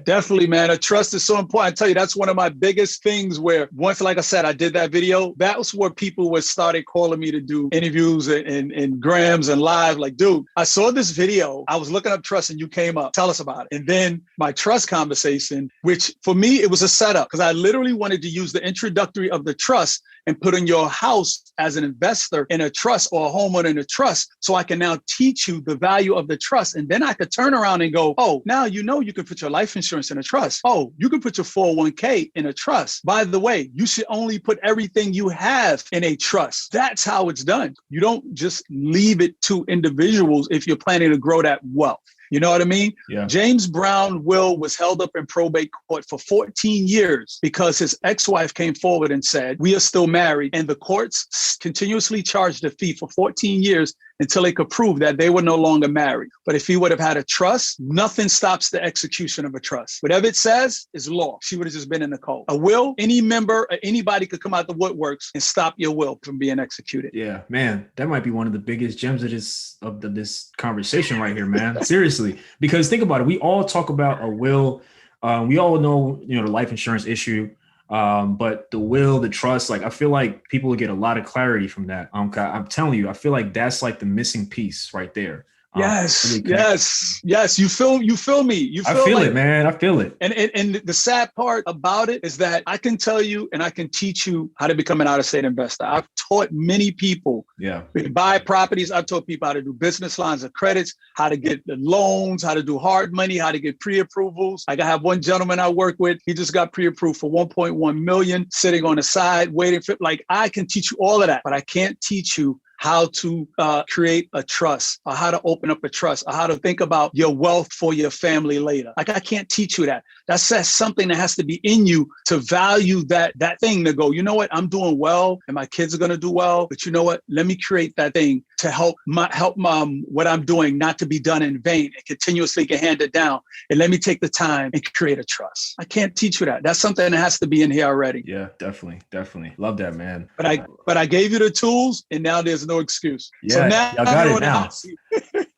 Definitely, man. A trust is so important. I tell you, that's one of my biggest things where once, like I said, I did that video. That was where people were started calling me to do interviews and grams and live. Like, dude, I saw this video. I was looking up trust and you came up. Tell us about it. And then my trust conversation, which for me, it was a setup because I literally wanted to use the introductory of the trust and put in your house as an investor in a trust or a homeowner in a trust. So I can now teach you the value of the trust. And then I could turn around and go, oh, now you know you can put your life insurance in a trust. Oh, you can put your 401k in a trust. By the way, you should only put everything you have in a trust. That's how it's done. You don't just leave it to individuals if you're planning to grow that wealth. You know what I mean? Yeah. James Brown will was held up in probate court for 14 years because his ex-wife came forward and said, we are still married. And the courts continuously charged a fee for 14 years until they could prove that they were no longer married. But if he would have had a trust, nothing stops the execution of a trust. Whatever it says is law. She would have just been in the cold. A will, any member, anybody could come out the woodworks and stop your will from being executed. Yeah, man, that might be one of the biggest gems of this conversation right here, man. Seriously, because think about it. We all talk about a will. We all know, the life insurance issue. But the will, the trust, like I feel like people will get a lot of clarity from that. I'm telling you, I feel like that's like the missing piece right there. Yes. Really Yes. You feel me. I feel it, man. I feel it. And the sad part about it is that I can tell you and I can teach you how to become an out-of-state investor. I've taught many people to buy properties. I've taught people how to do business lines of credits, how to get the loans, how to do hard money, how to get pre-approvals. Like I have one gentleman I work with. He just got pre-approved for 1.1 million sitting on the side waiting for, like, I can teach you all of that, but I can't teach you how to create a trust or how to open up a trust or how to think about your wealth for your family later. Like I can't teach you that. That's something that has to be in you to value that thing to go, you know what, I'm doing well and my kids are going to do well, but you know what, let me create that thing to help what I'm doing not to be done in vain and continuously get handed down. And let me take the time and create a trust. I can't teach you that. That's something that has to be in here already. Yeah, definitely. Love that, man. But I gave you the tools and now there's no excuse. Yeah, so now I got it now.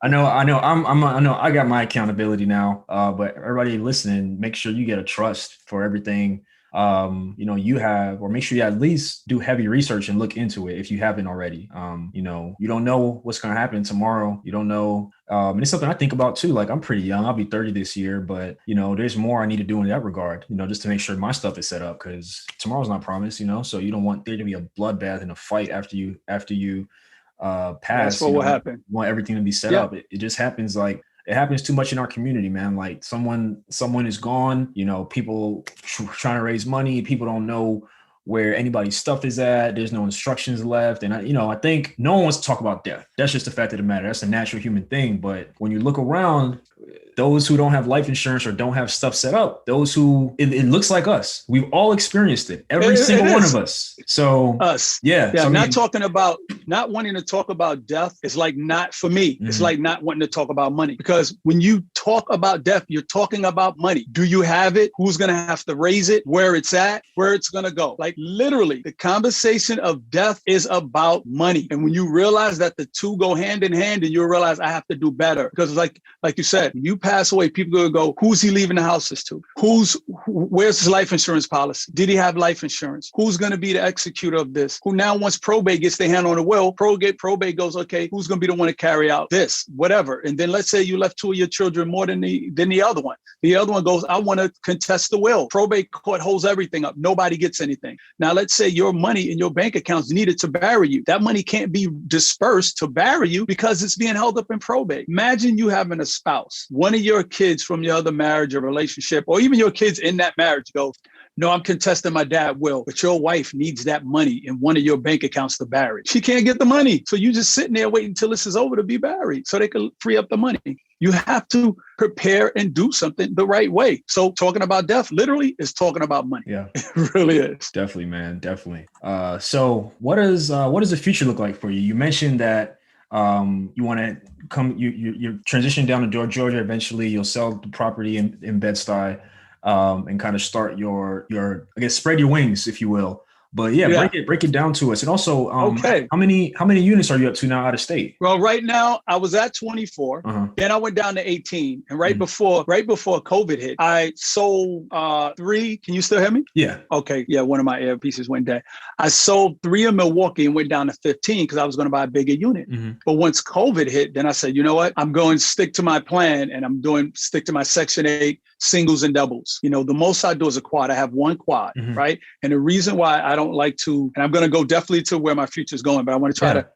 I know. I know. I got my accountability now. But everybody listening, make sure you get a trust for everything. You have, or make sure you at least do heavy research and look into it if you haven't already. You don't know what's going to happen tomorrow. You don't know. And it's something I think about too. Like I'm pretty young. I'll be 30 this year, but there's more I need to do in that regard. Just to make sure my stuff is set up because tomorrow's not promised. So you don't want there to be a bloodbath and a fight after you pass. That's what will happen. You want everything to be set up. It just happens like. It happens too much in our community, man. Like someone is gone, people trying to raise money. People don't know where anybody's stuff is at. There's no instructions left. And I think no one wants to talk about death. That's just the fact of the matter. That's a natural human thing. But when you look around, those who don't have life insurance or don't have stuff set up, those who it looks like us, we've all experienced it. Every single one of us. So us. Yeah. So not wanting to talk about death is like not for me. Mm-hmm. It's like not wanting to talk about money because when you talk about death, you're talking about money. Do you have it? Who's going to have to raise it? Where it's at? Where it's going to go? Like literally the conversation of death is about money. And when you realize that the two go hand in hand and you realize I have to do better because like you said, you pass away, people are going to go, who's he leaving the houses to? Where's his life insurance policy? Did he have life insurance? Who's going to be the executor of this? Who now once probate gets their hand on the will, probate goes, okay, who's going to be the one to carry out this, whatever. And then let's say you left two of your children more than the other one. The other one goes, I want to contest the will. Probate court holds everything up. Nobody gets anything. Now let's say your money in your bank accounts needed to bury you. That money can't be dispersed to bury you because it's being held up in probate. Imagine you having a spouse, one of your kids from your other marriage or relationship, or even your kids in that marriage go, no, I'm contesting my dad will, but your wife needs that money in one of your bank accounts to bury. She can't get the money. So you just sitting there waiting until this is over to be buried so they can free up the money. You have to prepare and do something the right way. So talking about death literally is talking about money. Yeah, it really is. Definitely, man. Definitely. So what does the future look like for you? You mentioned that You want to you're transitioning down to Georgia. Eventually you'll sell the property in Bed-Stuy, and kind of start your, I guess, spread your wings, if you will. But yeah, break it down to us. And also, how many units are you up to now out of state? Well, right now I was at 24. Then I went down to 18. And right before COVID hit, I sold 3. Can you still hear me? Yeah. Okay. Yeah. One of my earpieces went dead. I sold 3 in Milwaukee and went down to 15 because I was going to buy a bigger unit. But once COVID hit, then I said, you know what? I'm going to stick to my plan, and stick to my Section 8 singles and doubles. You know, the most I do is a quad. I have 1 quad, right? And the reason why I don't like to, and I'm going to go definitely to where my future is going, but I want to try to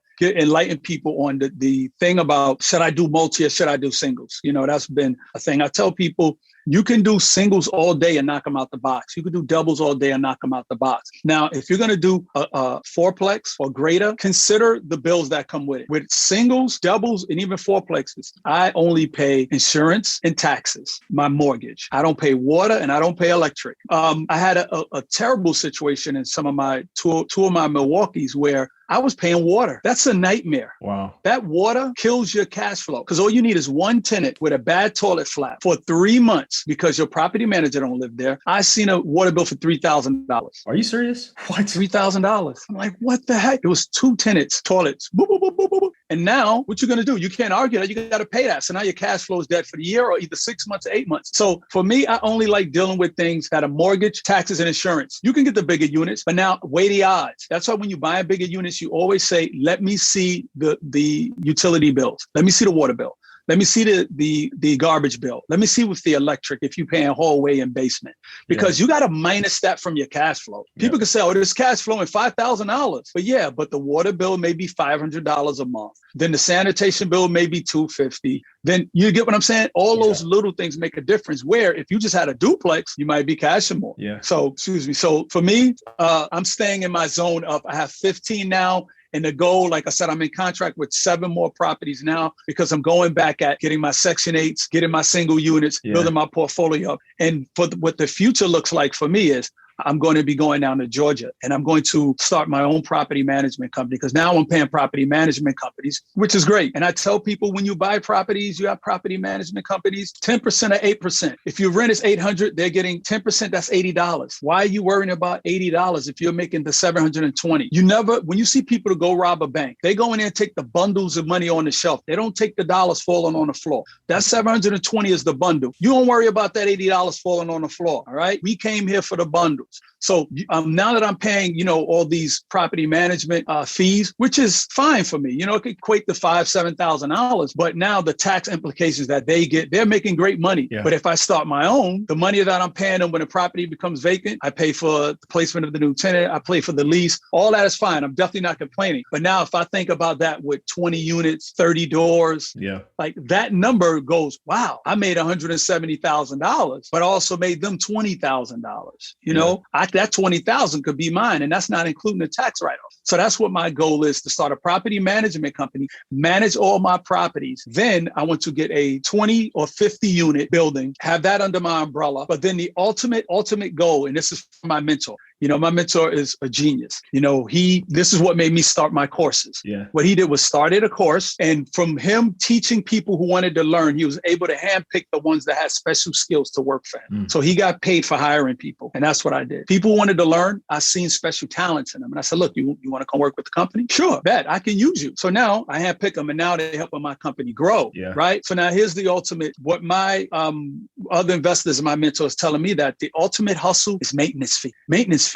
enlighten people on the thing about, should I do multi or should I do singles? You know, that's been a thing. I tell people, you can do singles all day and knock them out the box. You can do doubles all day and knock them out the box. Now, if you're going to do a fourplex or greater, consider the bills that come with it. With singles, doubles, and even fourplexes, I only pay insurance and taxes, my mortgage. I don't pay water and I don't pay electric. I had a terrible situation in some of my two of my Milwaukees where I was paying water. That's a nightmare. Wow. That water kills your cash flow because all you need is one tenant with a bad toilet flap for 3 months because your property manager don't live there. I seen a water bill for $3,000. Are you serious? What? $3,000. I'm like, what the heck? It was 2 tenants, toilets. Boop, boop, boop, boop, boop. And now what you're going to do? You can't argue that. You got to pay that. So now your cash flow is dead for the year or either 6 months or 8 months. So for me, I only like dealing with things that are mortgage, taxes, and insurance. You can get the bigger units, but now weigh the odds. That's why when you buy bigger units, you always say, let me see the utility bills. Let me see the water bill. Let me see the garbage bill. Let me see what's the electric if you're paying hallway and basement, because you got to minus that from your cash flow. People can say, oh, there's cash flowing $5,000. But the water bill may be $500 a month. Then the sanitation bill may be $250. Then you get what I'm saying? All those little things make a difference, where if you just had a duplex, you might be cashing more. Yeah. So, excuse me. So for me, I'm staying in my zone up. I have 15 now. And the goal, like I said, I'm in contract with 7 more properties now because I'm going back at getting my Section 8s, getting my single units, building my portfolio up. And what the future looks like for me is I'm going to be going down to Georgia and I'm going to start my own property management company, because now I'm paying property management companies, which is great. And I tell people, when you buy properties, you have property management companies, 10% or 8%. If your rent is $800, they're getting 10%, that's $80. Why are you worrying about $80 if you're making the $720? When you see people to go rob a bank, they go in there and take the bundles of money on the shelf. They don't take the dollars falling on the floor. That $720 is the bundle. You don't worry about that $80 falling on the floor. All right. We came here for the bundle. So now that I'm paying, all these property management fees, which is fine for me, it could equate to $5,000, $7,000. But now the tax implications that they get, they're making great money. Yeah. But if I start my own, the money that I'm paying them when the property becomes vacant, I pay for the placement of the new tenant, I pay for the lease. All that is fine. I'm definitely not complaining. But now if I think about that with 20 units, 30 doors, like that number goes, wow, I made $170,000, but I also made them $20,000. That $20,000 could be mine, and that's not including the tax write-off. So that's what my goal is, to start a property management company, manage all my properties. Then I want to get a 20 or 50 unit building, have that under my umbrella. But then the ultimate goal, and this is for my mentor. My mentor is a genius. This is what made me start my courses. Yeah. What he did was started a course, and from him teaching people who wanted to learn, he was able to handpick the ones that had special skills to work for him. So he got paid for hiring people. And that's what I did. People wanted to learn. I seen special talents in them. And I said, look, you want to come work with the company? Sure, bet I can use you. So now I handpick them, and now they're helping my company grow. Yeah. Right. So now here's the ultimate, what my other investors and my mentors telling me, that the ultimate hustle is maintenance fee. Maintenance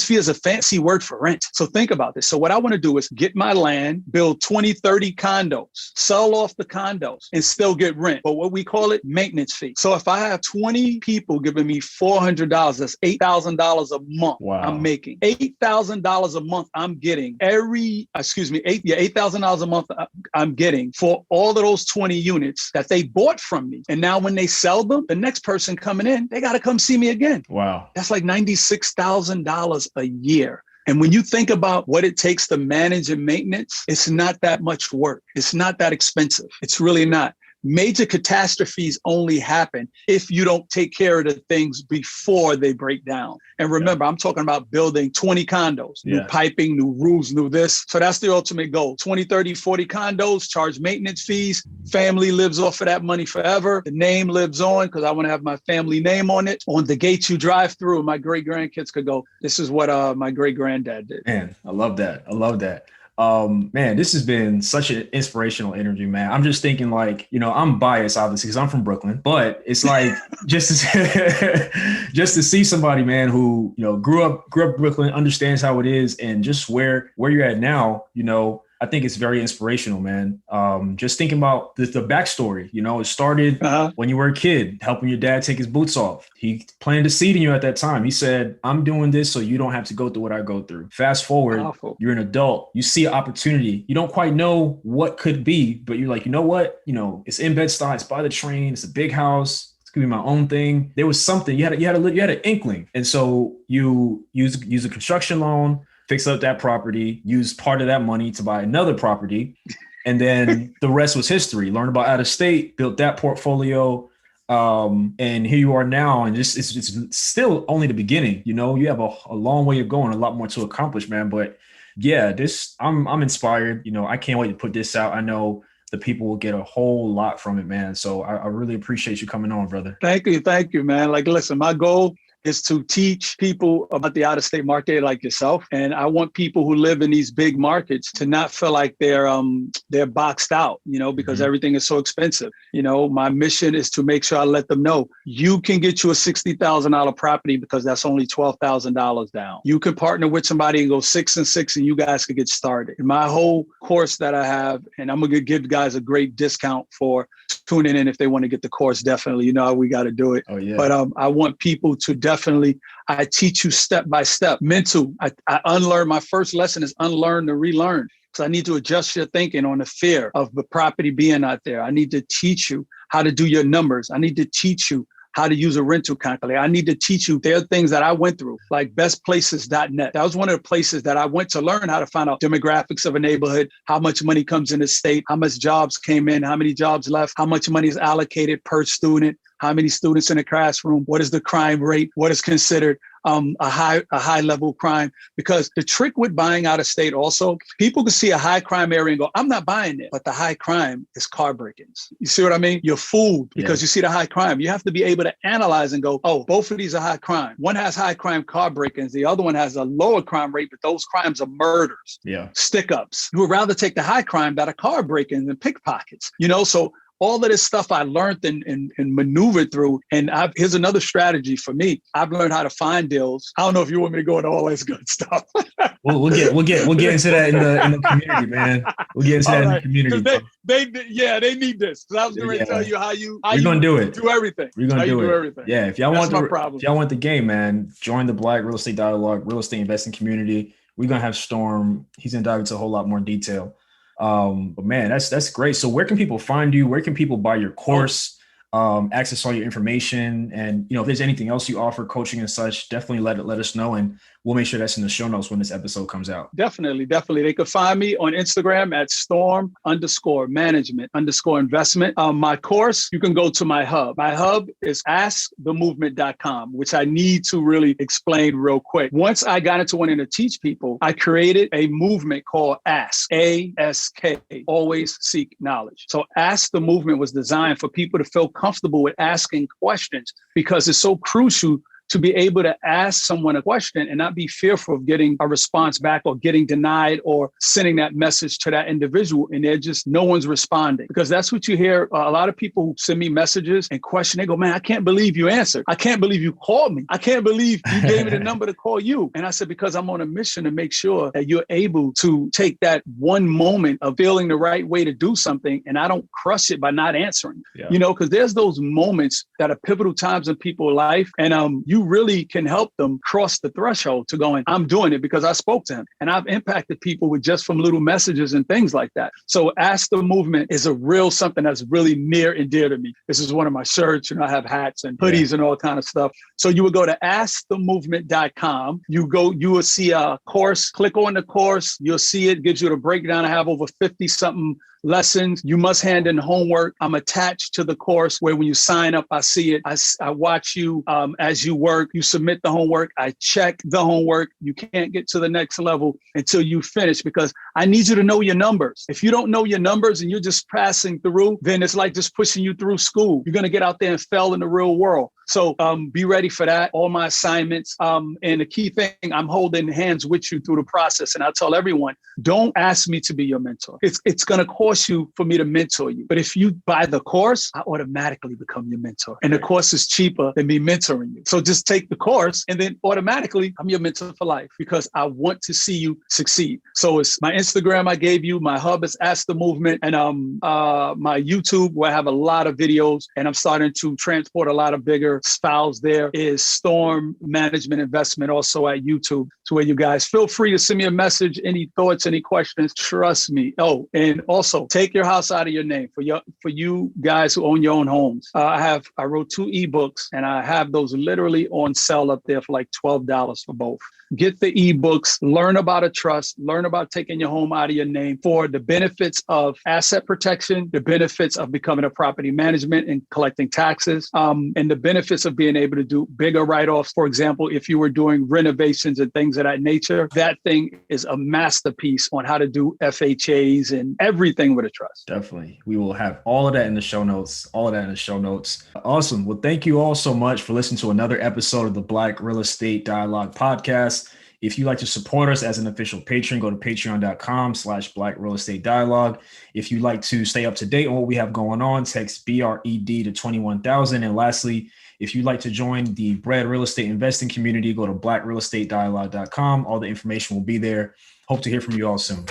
fee is a fancy word for rent. So think about this. So what I want to do is get my land, build 20, 30 condos, sell off the condos, and still get rent. But what we call it, maintenance fee. So if I have 20 people giving me $400, that's $8,000 a month. Wow. I'm making $8,000 a month. I'm getting $8,000 a month I'm getting for all of those 20 units that they bought from me. And now when they sell them, the next person coming in, they got to come see me again. Wow. That's like $96,000 a year. And when you think about what it takes to manage and maintenance, it's not that much work. It's not that expensive. It's really not. major catastrophes only happen if you don't take care of the things before they break down. And remember, I'm talking about building 20 condos, new piping, new roofs, new this. So that's the ultimate goal. 20, 30, 40 condos, charge maintenance fees. Family lives off of that money forever. The name lives on because I want to have my family name on it. On the gates you drive through, and my great grandkids could go, this is what my great granddad did. Man, I love that. I love that. Man, this has been such an inspirational interview, man. I'm just thinking like, I'm biased obviously because I'm from Brooklyn, but it's like just to see somebody, man, who, grew up in Brooklyn, understands how it is, and just where you're at now, I think it's very inspirational, man. Just thinking about the backstory, it started when you were a kid, helping your dad take his boots off. He planted a seed in you at that time. He said, I'm doing this so you don't have to go through what I go through. Fast forward, You're an adult. You see an opportunity. You don't quite know what could be, but you're like, you know what? It's in Bed-Stuy. It's by the train. It's a big house. It's gonna be my own thing. There was something you had an inkling, and so you use a construction loan, fix up that property, use part of that money to buy another property. And then the rest was history. Learn about out of state, built that portfolio. And here you are now. And it's still only the beginning. You have a long way of going, a lot more to accomplish, man. But yeah, I'm inspired. I can't wait to put this out. I know the people will get a whole lot from it, man. So I really appreciate you coming on, brother. Thank you, man. Like, listen, my goal is to teach people about the out-of-state market like yourself. And I want people who live in these big markets to not feel like they're boxed out, because everything is so expensive. My mission is to make sure I let them know you can get you a $60,000 property because that's only $12,000 down. You can partner with somebody and go 6 and 6 and you guys could get started. In my whole course that I have, and I'm going to give guys a great discount for tuning in if they want to get the course, definitely. You know how we got to do it. Oh, yeah. But I want people to definitely, I teach you step by step. Mental, I unlearn. My first lesson is unlearn to relearn. Because I need to adjust your thinking on the fear of the property being out there. I need to teach you how to do your numbers. I need to teach you how to use a rental calculator. I need to teach you, there are things that I went through, like bestplaces.net. That was one of the places that I went to learn how to find out demographics of a neighborhood, how much money comes in the state, how much jobs came in, how many jobs left, how much money is allocated per student, how many students in a classroom, what is the crime rate, what is considered a high level crime. Because the trick with buying out of state also, people can see a high crime area and go, I'm not buying it. But the high crime is car break-ins. You see what I mean? You're fooled because you see the high crime. You have to be able to analyze and go, oh, both of these are high crime. One has high crime car break-ins. The other one has a lower crime rate, but those crimes are murders, stick-ups. You would rather take the high crime that are car break-ins and pickpockets, so all of this stuff I learned and maneuvered through. And here's another strategy for me. I've learned how to find deals. I don't know if you want me to go into all this good stuff. We'll get into that in the community, man. We'll get into that in the community. They need this. Because I was going to tell you how we're gonna do it. Do everything. We're gonna do everything. Yeah, if y'all want the game, man, join the Black Real Estate Dialogue, real estate investing community. We're gonna have Storm. He's gonna dive into a whole lot more detail. But man, that's great. So where can people find you? Where can people buy your course, access all your information? And, if there's anything else you offer, coaching and such, definitely let us know. And we'll make sure that's in the show notes when this episode comes out. Definitely. They could find me on Instagram at storm_management_investment. My course, you can go to my hub. My hub is askthemovement.com, which I need to really explain real quick. Once I got into wanting to teach people, I created a movement called Ask, ASK, always seek knowledge. So Ask the Movement was designed for people to feel comfortable with asking questions because it's so crucial to be able to ask someone a question and not be fearful of getting a response back or getting denied or sending that message to that individual and no one's responding. Because that's what you hear. A lot of people who send me messages and question, they go, man, I can't believe you answered. I can't believe you called me. I can't believe you gave me the number to call you. And I said, because I'm on a mission to make sure that you're able to take that one moment of feeling the right way to do something and I don't crush it by not answering. Because there's those moments that are pivotal times in people's life. And you really can help them cross the threshold to going, I'm doing it because I spoke to him. And I've impacted people with just from little messages and things like that. So Ask the Movement is a real something that's really near and dear to me. This is one of my shirts, I have hats and hoodies and all kind of stuff. So you would go to askthemovement.com. You will see a course, click on the course. You'll see it gives you the breakdown. I have over 50 something lessons. You must hand in homework. I'm attached to the course where when you sign up, I see it. I watch you as you work. You submit the homework. I check the homework. You can't get to the next level until you finish, because I need you to know your numbers. If you don't know your numbers and you're just passing through, then it's like just pushing you through school. You're going to get out there and fail in the real world. So be ready for that. All my assignments. And the key thing, I'm holding hands with you through the process. And I tell everyone, don't ask me to be your mentor. It's going to cost you for me to mentor you. But if you buy the course, I automatically become your mentor. And the course is cheaper than me mentoring you. So just take the course and then automatically I'm your mentor for life, because I want to see you succeed. So it's my Instagram I gave you. My hub is Ask the Movement. And my YouTube, where I have a lot of videos. And I'm starting to transport a lot of bigger files. There is Storm Management Investment also at YouTube, to where you guys feel free to send me a message, any thoughts, any questions. Trust me. Oh, and also take your house out of your name for you guys who own your own homes. I wrote 2 ebooks and I have those literally on sale up there for like $12 for both. Get the ebooks, learn about a trust, learn about taking your home out of your name for the benefits of asset protection, the benefits of becoming a property management and collecting taxes, and the benefits of being able to do bigger write-offs. For example, if you were doing renovations and things of that nature, that thing is a masterpiece on how to do FHAs and everything with a trust. Definitely. We will have all of that in the show notes, Awesome. Well, thank you all so much for listening to another episode of the Black Real Estate Dialogue podcast. If you'd like to support us as an official patron, go to patreon.com/Black Real Estate Dialogue. If you'd like to stay up to date on what we have going on, text BRED to 21,000. And lastly, if you'd like to join the Bread Real Estate investing community, go to blackrealestatedialogue.com. All the information will be there. Hope to hear from you all soon.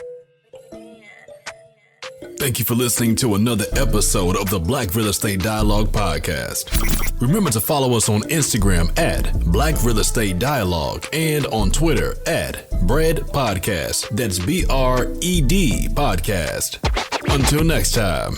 Thank you for listening to another episode of the Black Real Estate Dialogue podcast. Remember to follow us on Instagram at Black Real Estate Dialogue and on Twitter at Bread Podcast. That's BRED Podcast. Until next time.